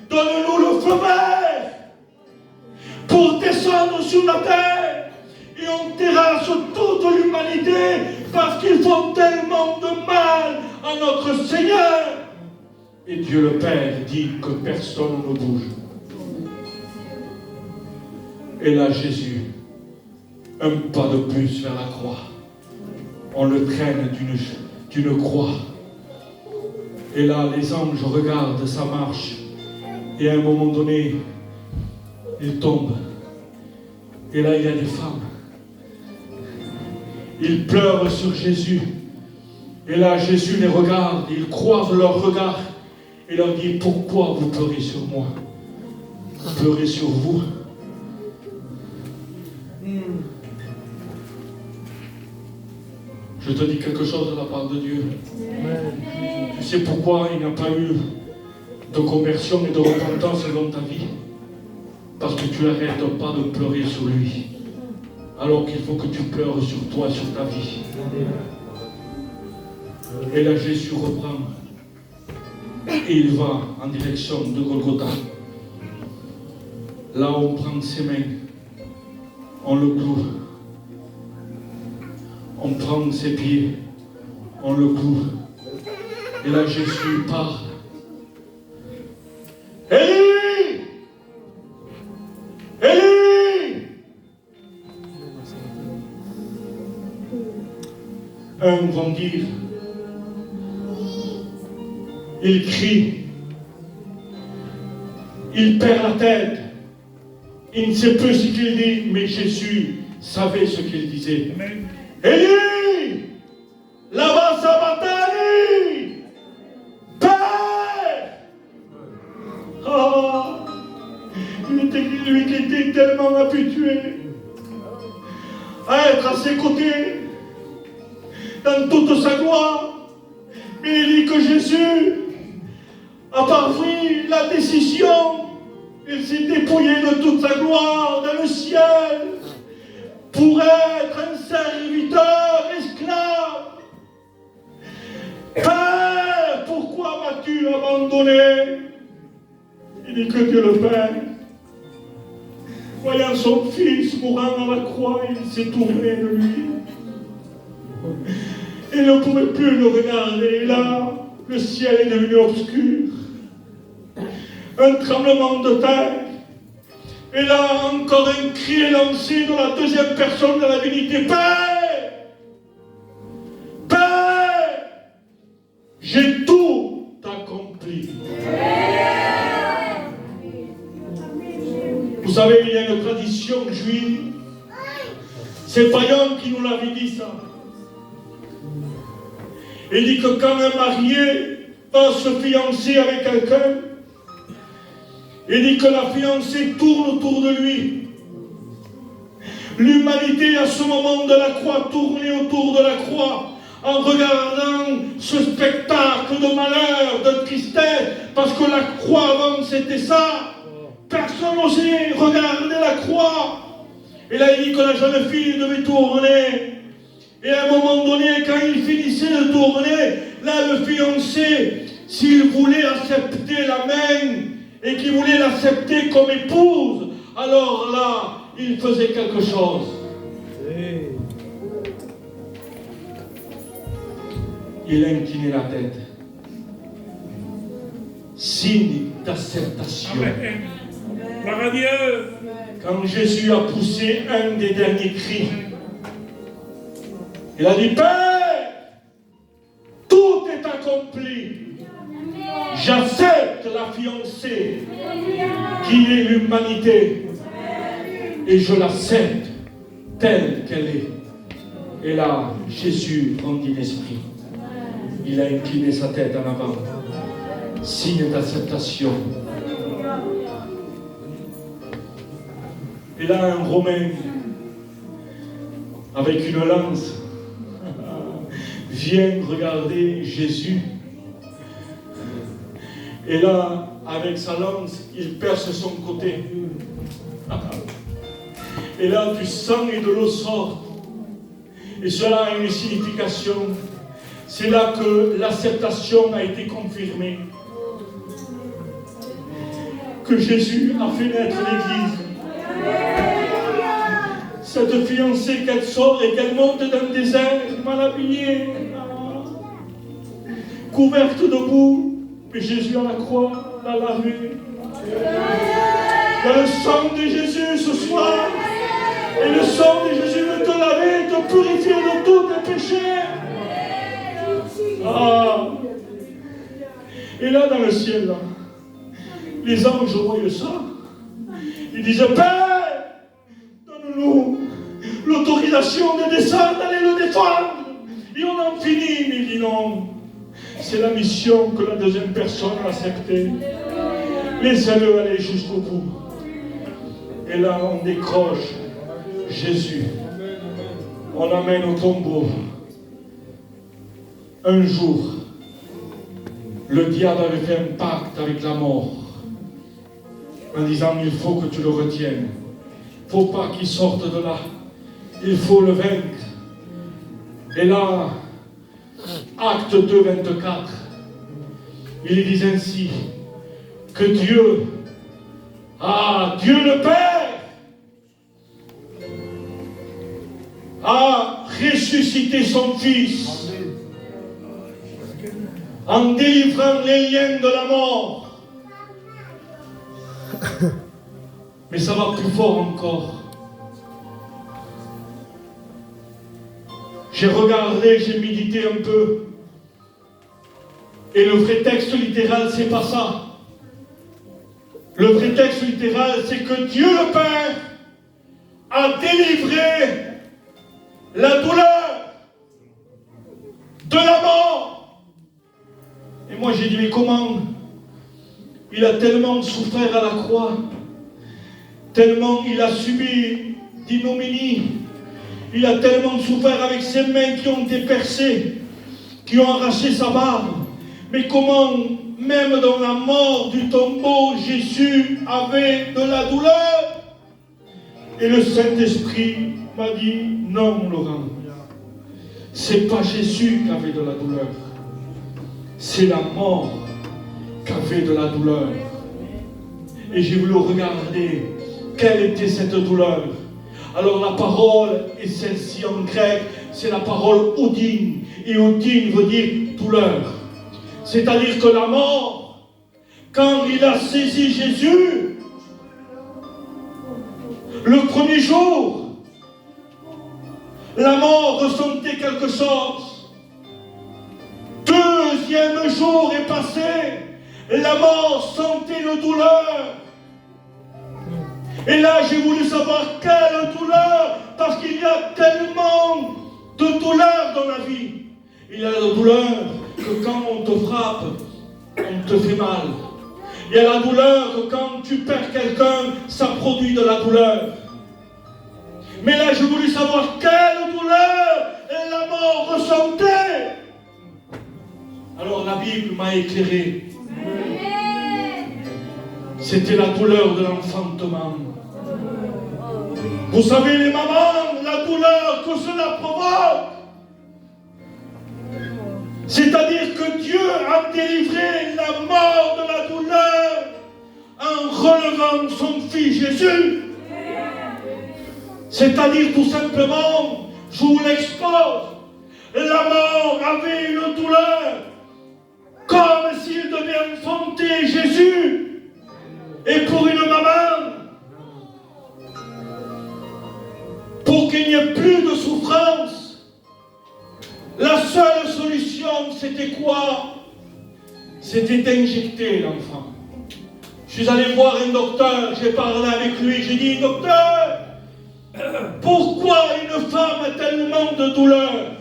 donne-nous le feu vert pour descendre sur la terre. Et on terrasse toute l'humanité parce qu'ils font tellement de mal à notre Seigneur. Et Dieu le Père dit que personne ne bouge. Et là, Jésus, un pas de plus vers la croix. On le traîne d'une croix. Et là, les anges regardent sa marche. Et à un moment donné, il tombe. Et là, il y a des femmes. Ils pleurent sur Jésus. Et là, Jésus les regarde. Ils croisent leur regard. Et leur dit, pourquoi vous pleurez sur moi? Pleurez sur vous. Je te dis quelque chose de la part de Dieu. Tu sais pourquoi il n'y a pas eu de conversion et de repentance dans ta vie? Parce que tu n'arrêtes pas de pleurer sur lui. Alors qu'il faut que tu pleures sur toi, sur ta vie. Et là, Jésus reprend. Et il va en direction de Golgotha. Là, on prend ses mains. On le cloue. On prend ses pieds. On le cloue. Et là, Jésus parle. Élie! Élie! Un vont dire, il crie, il perd la tête, il ne sait plus ce qu'il dit, mais Jésus savait ce qu'il disait. Élie, lama sabachthani, Père! Oh, il était lui qui était tellement habitué à être à ses côtés dans toute sa gloire. Mais il dit que Jésus a parpris la décision. Il s'est dépouillé de toute sa gloire dans le ciel pour être un serviteur esclave. Père, pourquoi m'as-tu abandonné? Il dit que Dieu le Père, voyant son fils mourant à la croix, il s'est tourné de lui. Il ne pouvait plus le regarder. Et là, le ciel est devenu obscur. Un tremblement de terre. Et là, encore un cri est lancé de la deuxième personne de la divinité. Père! Père! J'ai tout accompli. savez, il y a une tradition juive. C'est Payon qui nous l'avait dit ça. Il dit que quand un marié va se fiancer avec quelqu'un, il dit que la fiancée tourne autour de lui. L'humanité à ce moment de la croix tournait autour de la croix en regardant ce spectacle de malheur, de tristesse, parce que la croix avant c'était ça. Personne n'osait regarder la croix. Et là il dit que la jeune fille devait tourner. Et à un moment donné, quand il finissait de tourner, là le fiancé, s'il voulait accepter la main et qu'il voulait l'accepter comme épouse, alors là, il faisait quelque chose. Il inclinait la tête. Signe d'acceptation. Amen. Gloire à Dieu. Quand Jésus a poussé un des derniers cris, il a dit, Père, tout est accompli. J'accepte la fiancée qui est l'humanité. Et je l'accepte telle qu'elle est. Et là, Jésus rendit l'esprit. Il a incliné sa tête en avant. Signe d'acceptation. Et là, un Romain, avec une lance, vient regarder Jésus. Et là, avec sa lance, il perce son côté. Et là, du sang et de l'eau sortent. Et cela a une signification. C'est là que l'acceptation a été confirmée. Que Jésus a fait naître l'Église. Cette fiancée qu'elle sort et qu'elle monte dans le désert, mal habillée, couverte de boue, mais Jésus à la croix l'a lavée. Il y a le sang de Jésus ce soir. Et le sang de Jésus veut te laver, te purifier de tous tes péchés. Ah. Et là, dans le ciel, là, les anges voyaient ça. Ils disaient, Père, donne-nous l'autorisation de descendre, d'aller le défendre. Et on en finit. Mais il dit non. C'est la mission que la deuxième personne a acceptée. Laissez-le aller jusqu'au bout. Et là, on décroche Jésus. On l'amène au tombeau. Un jour, le diable avait fait un pacte avec la mort en disant, il faut que tu le retiennes. Il ne faut pas qu'il sorte de là. Il faut le vaincre. Et là, Acte 2, 24, il dit ainsi, que Dieu, Dieu le Père, a ressuscité son Fils en délivrant les liens de la mort. Mais ça va plus fort encore. J'ai regardé, j'ai médité un peu. Et le vrai texte littéral, c'est pas ça. Le vrai texte littéral, c'est que Dieu le Père a délivré la douleur de la mort. Et moi j'ai dit, mais comment? Il a tellement souffert à la croix, tellement il a subi d'ignominie, il a tellement souffert avec ses mains qui ont été percées, qui ont arraché sa barbe. Mais comment, même dans la mort du tombeau, Jésus avait de la douleur? Et le Saint-Esprit m'a dit, non Laurent, c'est pas Jésus qui avait de la douleur, c'est la mort qui avait de la douleur. Et j'ai voulu regarder quelle était cette douleur. Alors la parole est celle-ci en grec, c'est la parole Odin. Et Odin veut dire douleur. C'est-à-dire que la mort, quand il a saisi Jésus, le premier jour, la mort ressentait quelque chose. Deuxième jour est passé, la mort sentait une douleur. Et là, j'ai voulu savoir quelle douleur, parce qu'il y a tellement de douleurs dans la vie. Il y a la douleur que quand on te frappe, on te fait mal. Il y a la douleur que quand tu perds quelqu'un, ça produit de la douleur. Mais là, j'ai voulu savoir quelle douleur la mort ressentait. Alors la Bible m'a éclairé. C'était la douleur de l'enfantement. Vous savez, les mamans, la douleur que cela provoque. C'est-à-dire que Dieu a délivré la mort de la douleur en relevant son Fils Jésus. C'est-à-dire tout simplement, je vous l'expose, la mort avait une douleur comme s'il devait enfanter Jésus. Et pour une maman, pour qu'il n'y ait plus de souffrance, la seule solution, c'était quoi? C'était d'injecter l'enfant. Je suis allé voir un docteur, j'ai parlé avec lui, j'ai dit, docteur, pourquoi une femme a tellement de douleur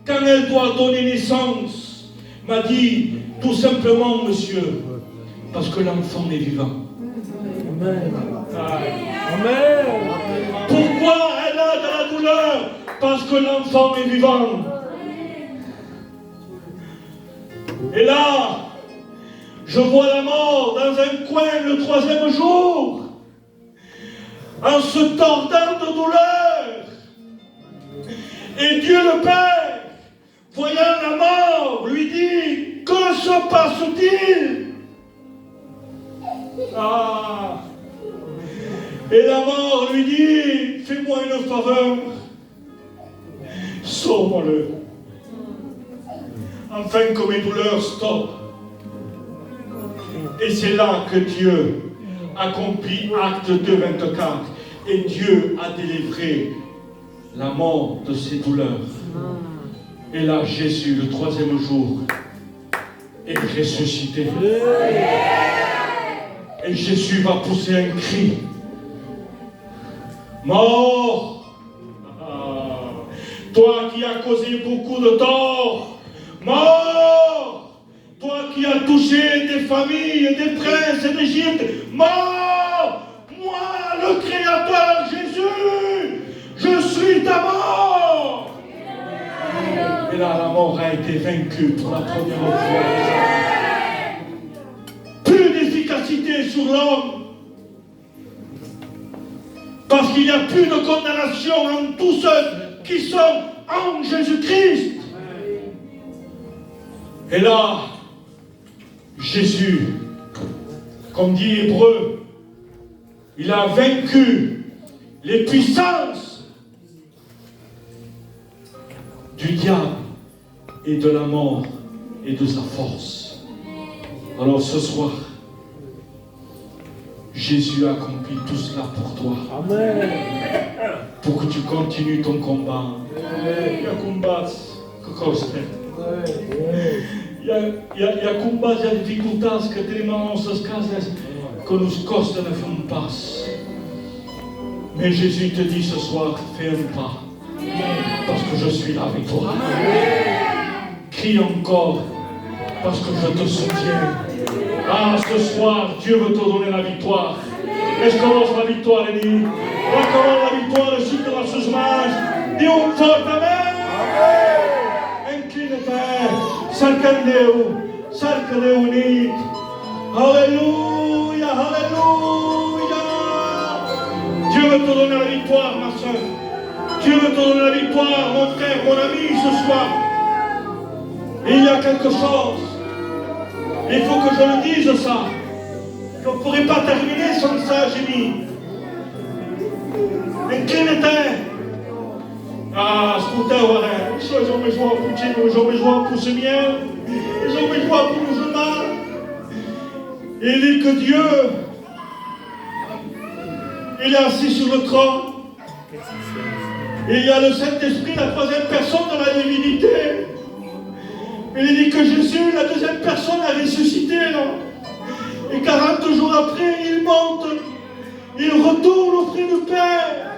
quand elle doit donner naissance? Il m'a dit, tout simplement, monsieur, parce que l'enfant est vivant. Amen. Amen. Pourquoi elle a de la douleur? Parce que l'enfant est vivant. Et là, je vois la mort dans un coin le 3e jour, en se tordant de douleur. Et Dieu le Père, voyant la mort, lui dit, que se passe-t-il? Ah. Et la mort lui dit, fais-moi une faveur, sauve-moi-le, afin que mes douleurs stoppent. Et c'est là que Dieu accomplit acte 2:24. Et Dieu a délivré la mort de ses douleurs. Et là, Jésus, le 3e jour, est ressuscité. Et Jésus va pousser un cri. Mort, toi qui as causé beaucoup de tort, mort, toi qui as touché des familles, des princes d'Égypte, mort, moi, le Créateur Jésus, je suis ta mort. Et là, la mort a été vaincue pour la première fois. Plus d'efficacité sur l'homme. Parce qu'il n'y a plus de condamnation en tous ceux qui sont en Jésus-Christ. Et là, Jésus, comme dit Hébreu, il a vaincu les puissances du diable et de la mort et de sa force. Alors ce soir, Jésus a accompli tout cela pour toi. Amen. Pour que tu continues ton combat. Il y a combat, il y a combat, il y a dificultades que tenemos en nossas casas que nos costas ne font pas. Mais Jésus te dit ce soir, fais un pas. Parce que je suis là avec toi. Crie encore, parce que je te soutiens. Ah, ce soir, Dieu veut te donner la victoire. Escolhemos la victoire, Denis. Recordons la victoire de sur nossos mãos. Dê forte amém. Inclina-te. Cerca Deus unido. Alléluia, alléluia. Dieu veut te donner la victoire, ma soeur. Dieu veut te donner la victoire, mon frère, mon ami, ce soir. Et il y a quelque chose. Il faut que je le dise ça. Je ne pourrais pas terminer sans ça, j'ai mis. Incline-te. Ah, escuteu, os homens vão contigo, os homens vão pour ce bien, os homens vão pour nous musulmans. Il dit que Dieu, il est assis sur le trône. Il y a le Saint-Esprit, la troisième personne de la divinité. Il dit que Jésus, la deuxième personne, a ressuscité là. Et 40 jours après, il monte. Il retourne auprès du Père.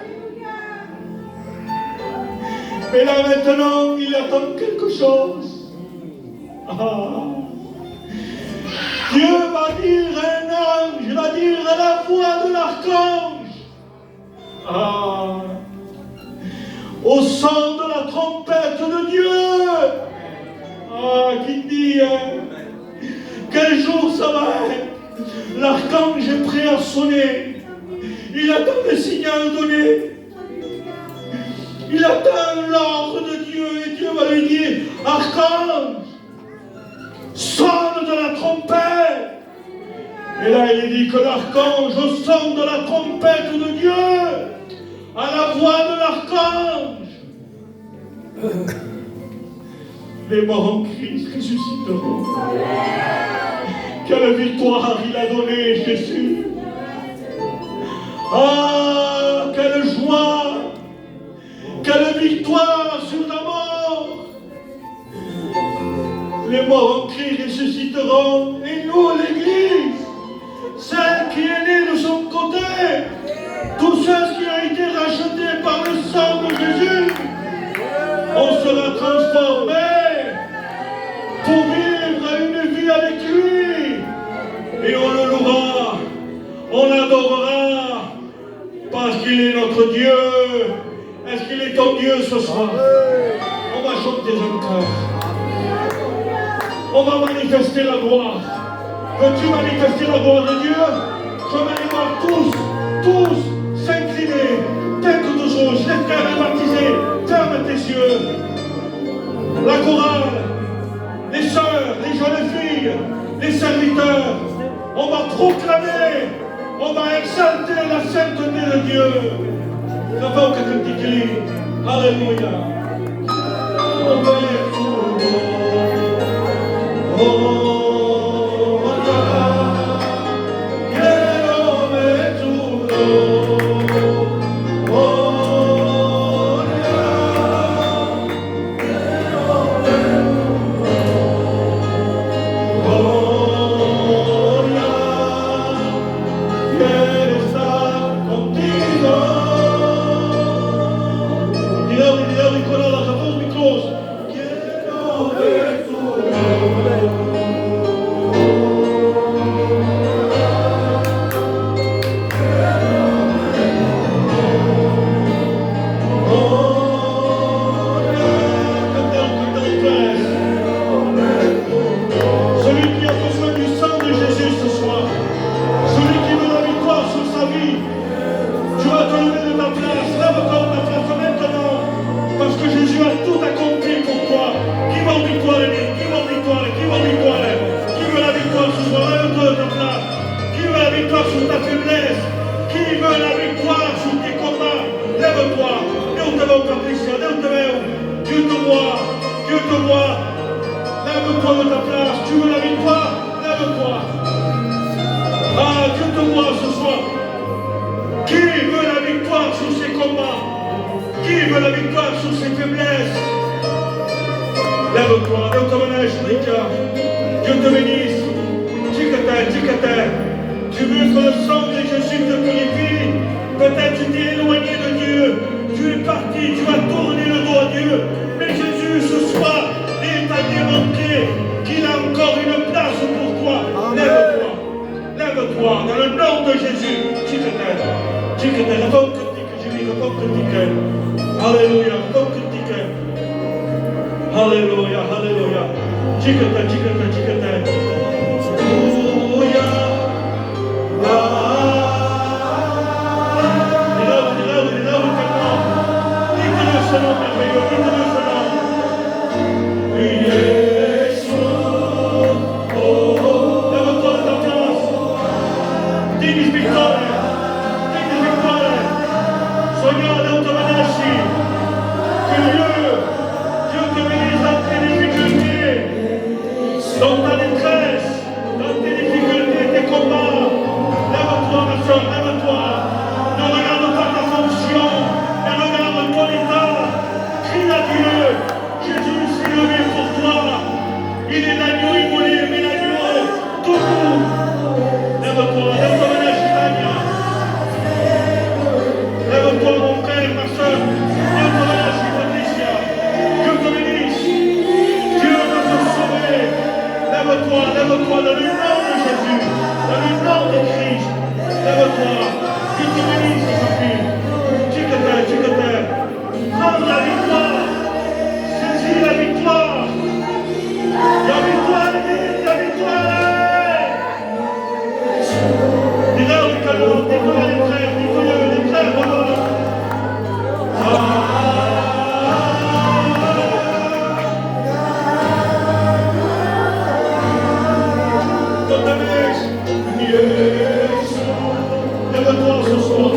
Mais là maintenant, il attend quelque chose. Ah. Dieu va dire à un ange, va dire à la voix de l'archange. Ah. Au son de la trompette de Dieu. Ah, qui dit, quel jour ça va être? L'archange est prêt à sonner. Il attend le signal donné. Il attend l'ordre de Dieu et Dieu va lui dire, archange, sonne de la trompette. Et là, il dit que l'archange, au son de la trompette de Dieu, à la voix de l'archange, les morts en Christ ressusciteront. Quelle victoire il a donnée, Jésus. Ah, quelle joie, quelle victoire sur la mort. Les morts en Christ ressusciteront, et nous, l'Église, celle qui est née de son côté, tous ceux qui ont été rachetés par le sang de Jésus, on sera transformés pour vivre une vie avec lui. Et on le louera, on adorera, parce qu'il est notre Dieu. Est-ce qu'il est ton Dieu ce soir? On va chanter encore. On va manifester la gloire. Veux-tu manifester la gloire de Dieu? Je vais les voir tous s'incliner. Tête toujours, je les frères baptisés. Ferme tes yeux. La chorale, les sœurs, les jeunes filles, les serviteurs. On va proclamer, on va exalter la sainteté de Dieu. Davao ka kantikili. Alléluia. lève-toi dans le nom de Jésus, dans le nom de Christ. Lève-toi, que tu bénisses sa fille. Chicoteur. Prends la victoire, saisis la victoire. La victoire, la victoire. Dis-leur le cadeau, dis-toi les frères, redonnent. Lève-toi ce soir.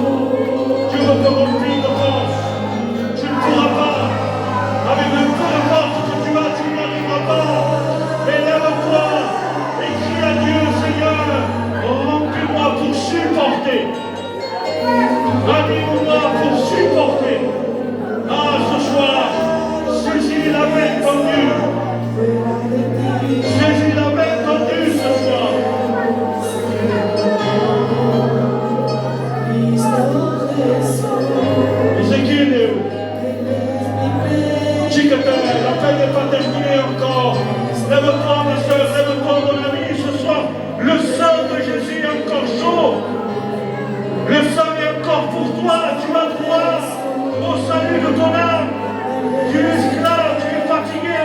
Tu ne te remplis de force. Tu ne pourras pas. Avec le peu de force que tu as, tu n'y arriveras pas. Mais lève-toi et crie à Dieu, Seigneur, remplis-moi pour supporter. Anime-moi pour supporter. Ah, ce soir, saisis la main tendue. Saisis la main tendue ce soir. Ézéchiel est où? Chicoteur, l'appel n'est pas terminé encore. Lève-toi, ma soeur, lève-toi, mon ami, ce soir. Le sang de Jésus est encore chaud. Le sang est encore pour toi. Tu as droit au salut de ton âme. Tu es esclave, tu es fatigué.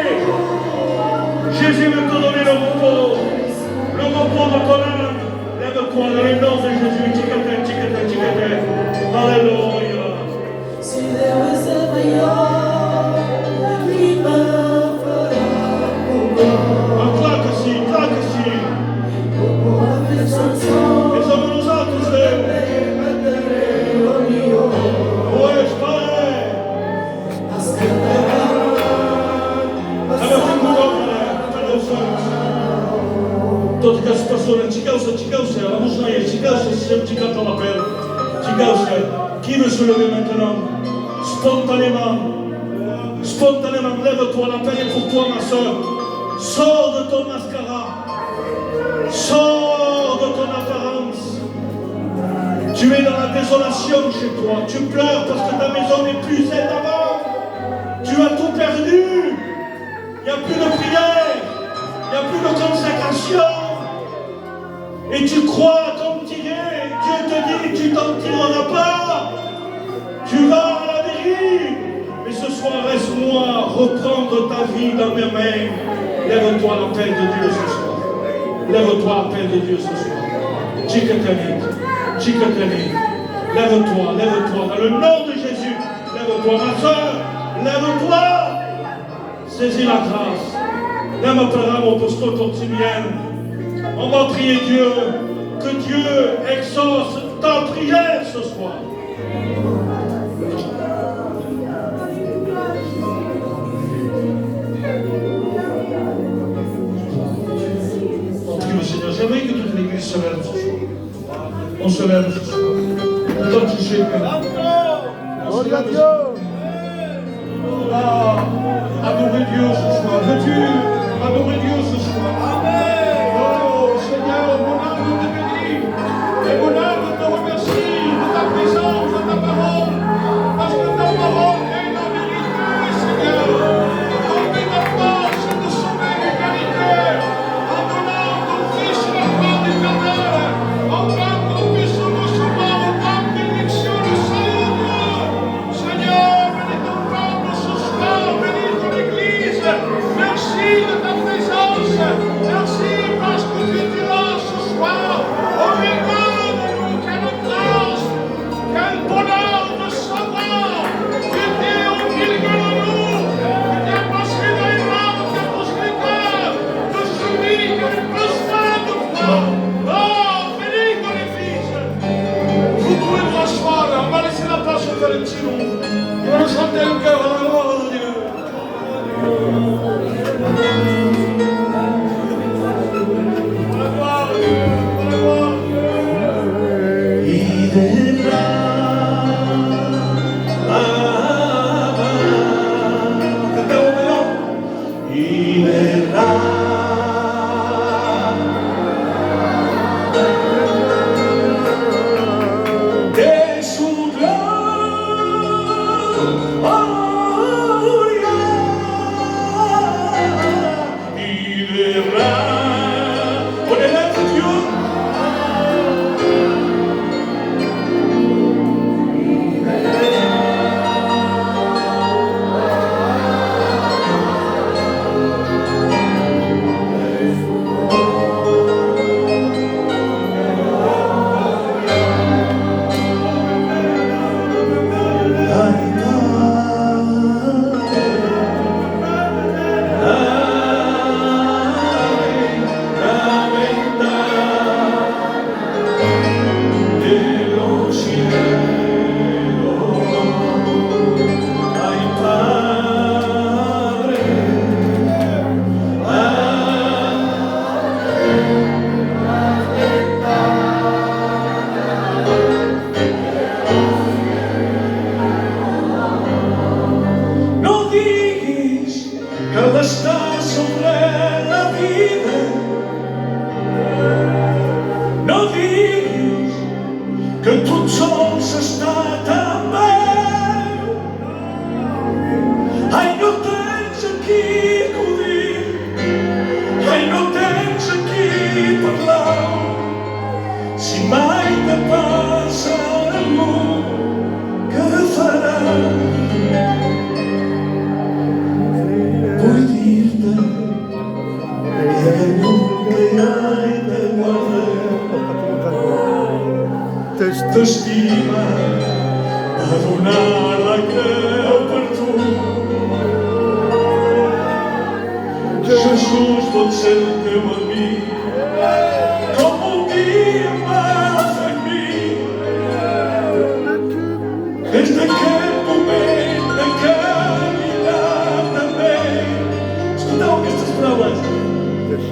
Jésus veut te donner le repos de ton âme. Lève-toi dans le nom de Jésus. Chicoteur. Alléluia. Si there was ever your Claque ici. Les hommes nous ont touchés. Oui, je parlais. Toate ca spasone, cicause, la moussaille, cicause, c'est un petit quand on appelle. Cicause, qui veut se lever maintenant? Spontanément, lève-toi, l'appel est pour toi, ma soeur. Sors de ton mascara. Sors de ton apparence. Tu es dans la désolation chez toi. Tu pleures parce que ta maison n'est plus celle d'avant. Tu as tout perdu. Il n'y a plus de prière. Il n'y a plus de consécration. Et tu crois t'en tirer. Dieu te dit, tu t'en tireras pas. Tu vas à la dérive. Mais ce soir, laisse-moi reprendre ta vie dans mes mains. Lève-toi l'appel de Dieu ce soir. Lève-toi l'appel de Dieu ce soir. Chikatani. Lève-toi. Dans le nom de Jésus. Lève-toi, ma soeur. Lève-toi. Saisis la grâce. Là, m'appellera mon apostole Portimien. On va prier Dieu. Que Dieu exauce ta prière ce soir. Seigneur, j'aimerais que toute l'église se lève ce soir. On se lève ce soir. Toi, tu sais que. Gloire à Dieu. Adorer Dieu ce soir. Veux-tu adorer Dieu ce soir? Amen. Oh Seigneur, mon âme te bénit. Et mon âme te remercie de ta présence, de ta parole. Parce que ta parole est la vérité, Seigneur. Donne ta force de sauver les caritaires. En donnant ton Fils la croix d'éternel. En tant qu'on puisse recevoir en tant bénédiction le salut. Seigneur, bénis ton peuple ce soir, bénis ton Église. Merci de ta présence. T'estima a donar la creu per tu. Jesús pot ser el teu amic, com un dia vas en mi. Des d'aquest moment de caminar també. Escolteu aquestes paraules.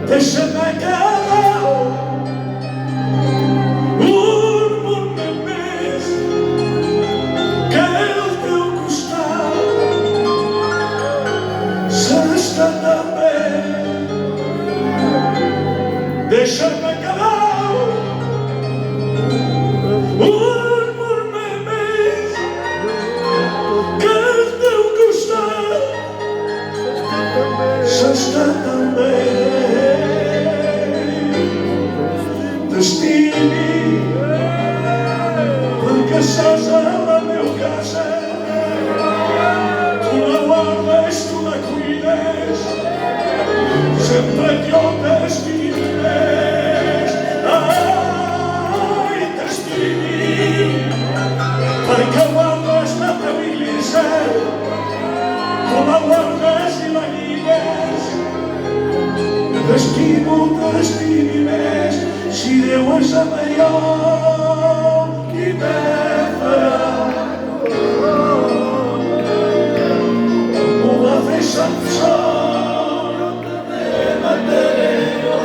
Deixa'm acabar un moment més que al teu costat s'està també. Deixa'm acabar un moment més que al teu costat s'està també. T'estimi perquè saps a la meva casa, tu la guardes, tu la cuides, sempre jo t'estimes. Ai, t'estimi perquè guardes la teva iglesia, tu la guardes i la guides. T'estimo més, si Déu és amb allò, qui me farà? M'ho va fer Sansó, me mataré jo.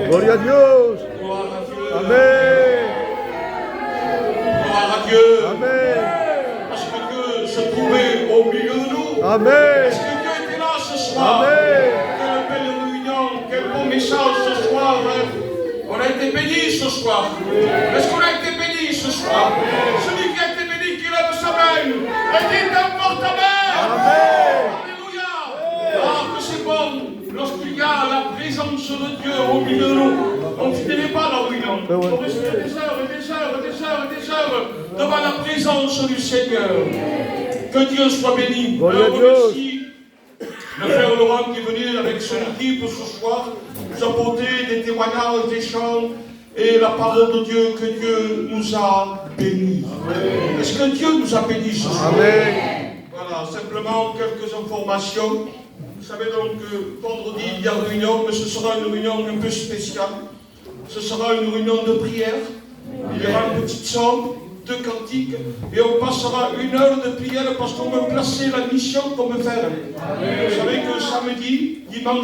Gloria a Dios. Gloire à Dieu. Amen. Gloire à Dieu. Amen. Parce que Dieu se trouvait au milieu de nous. Amen. Est-ce que Dieu était là ce soir? Amen. Quelle belle réunion, quel beau message ce soir. On a été bénis ce soir. Est-ce qu'on a été bénis ce soir? Celui qui a été béni, qui lève sa main. Et dit d'abord ta main. Amen. Alléluia. Ah, que c'est bon lorsqu'il y a la présence de Dieu au milieu de nous. On ne finit pas la réunion. On reste des heures et des heures et des heures et des heures devant la présence du Seigneur. Que Dieu soit béni. Je remercie le frère Laurent qui est venu avec son équipe ce soir nous apporter des témoignages, des chants et la parole de Dieu, que Dieu nous a bénis. Est-ce que Dieu nous a bénis ce soir? Amen. Voilà, simplement quelques informations. Vous savez donc que vendredi il y a réunion, mais ce sera une réunion un peu spéciale. Ce sera une réunion de prière. Il y aura une petite somme, 2 cantiques, et on passera 1 heure de prière parce qu'on veut placer la mission qu'on veut faire. Vous savez que samedi, dimanche,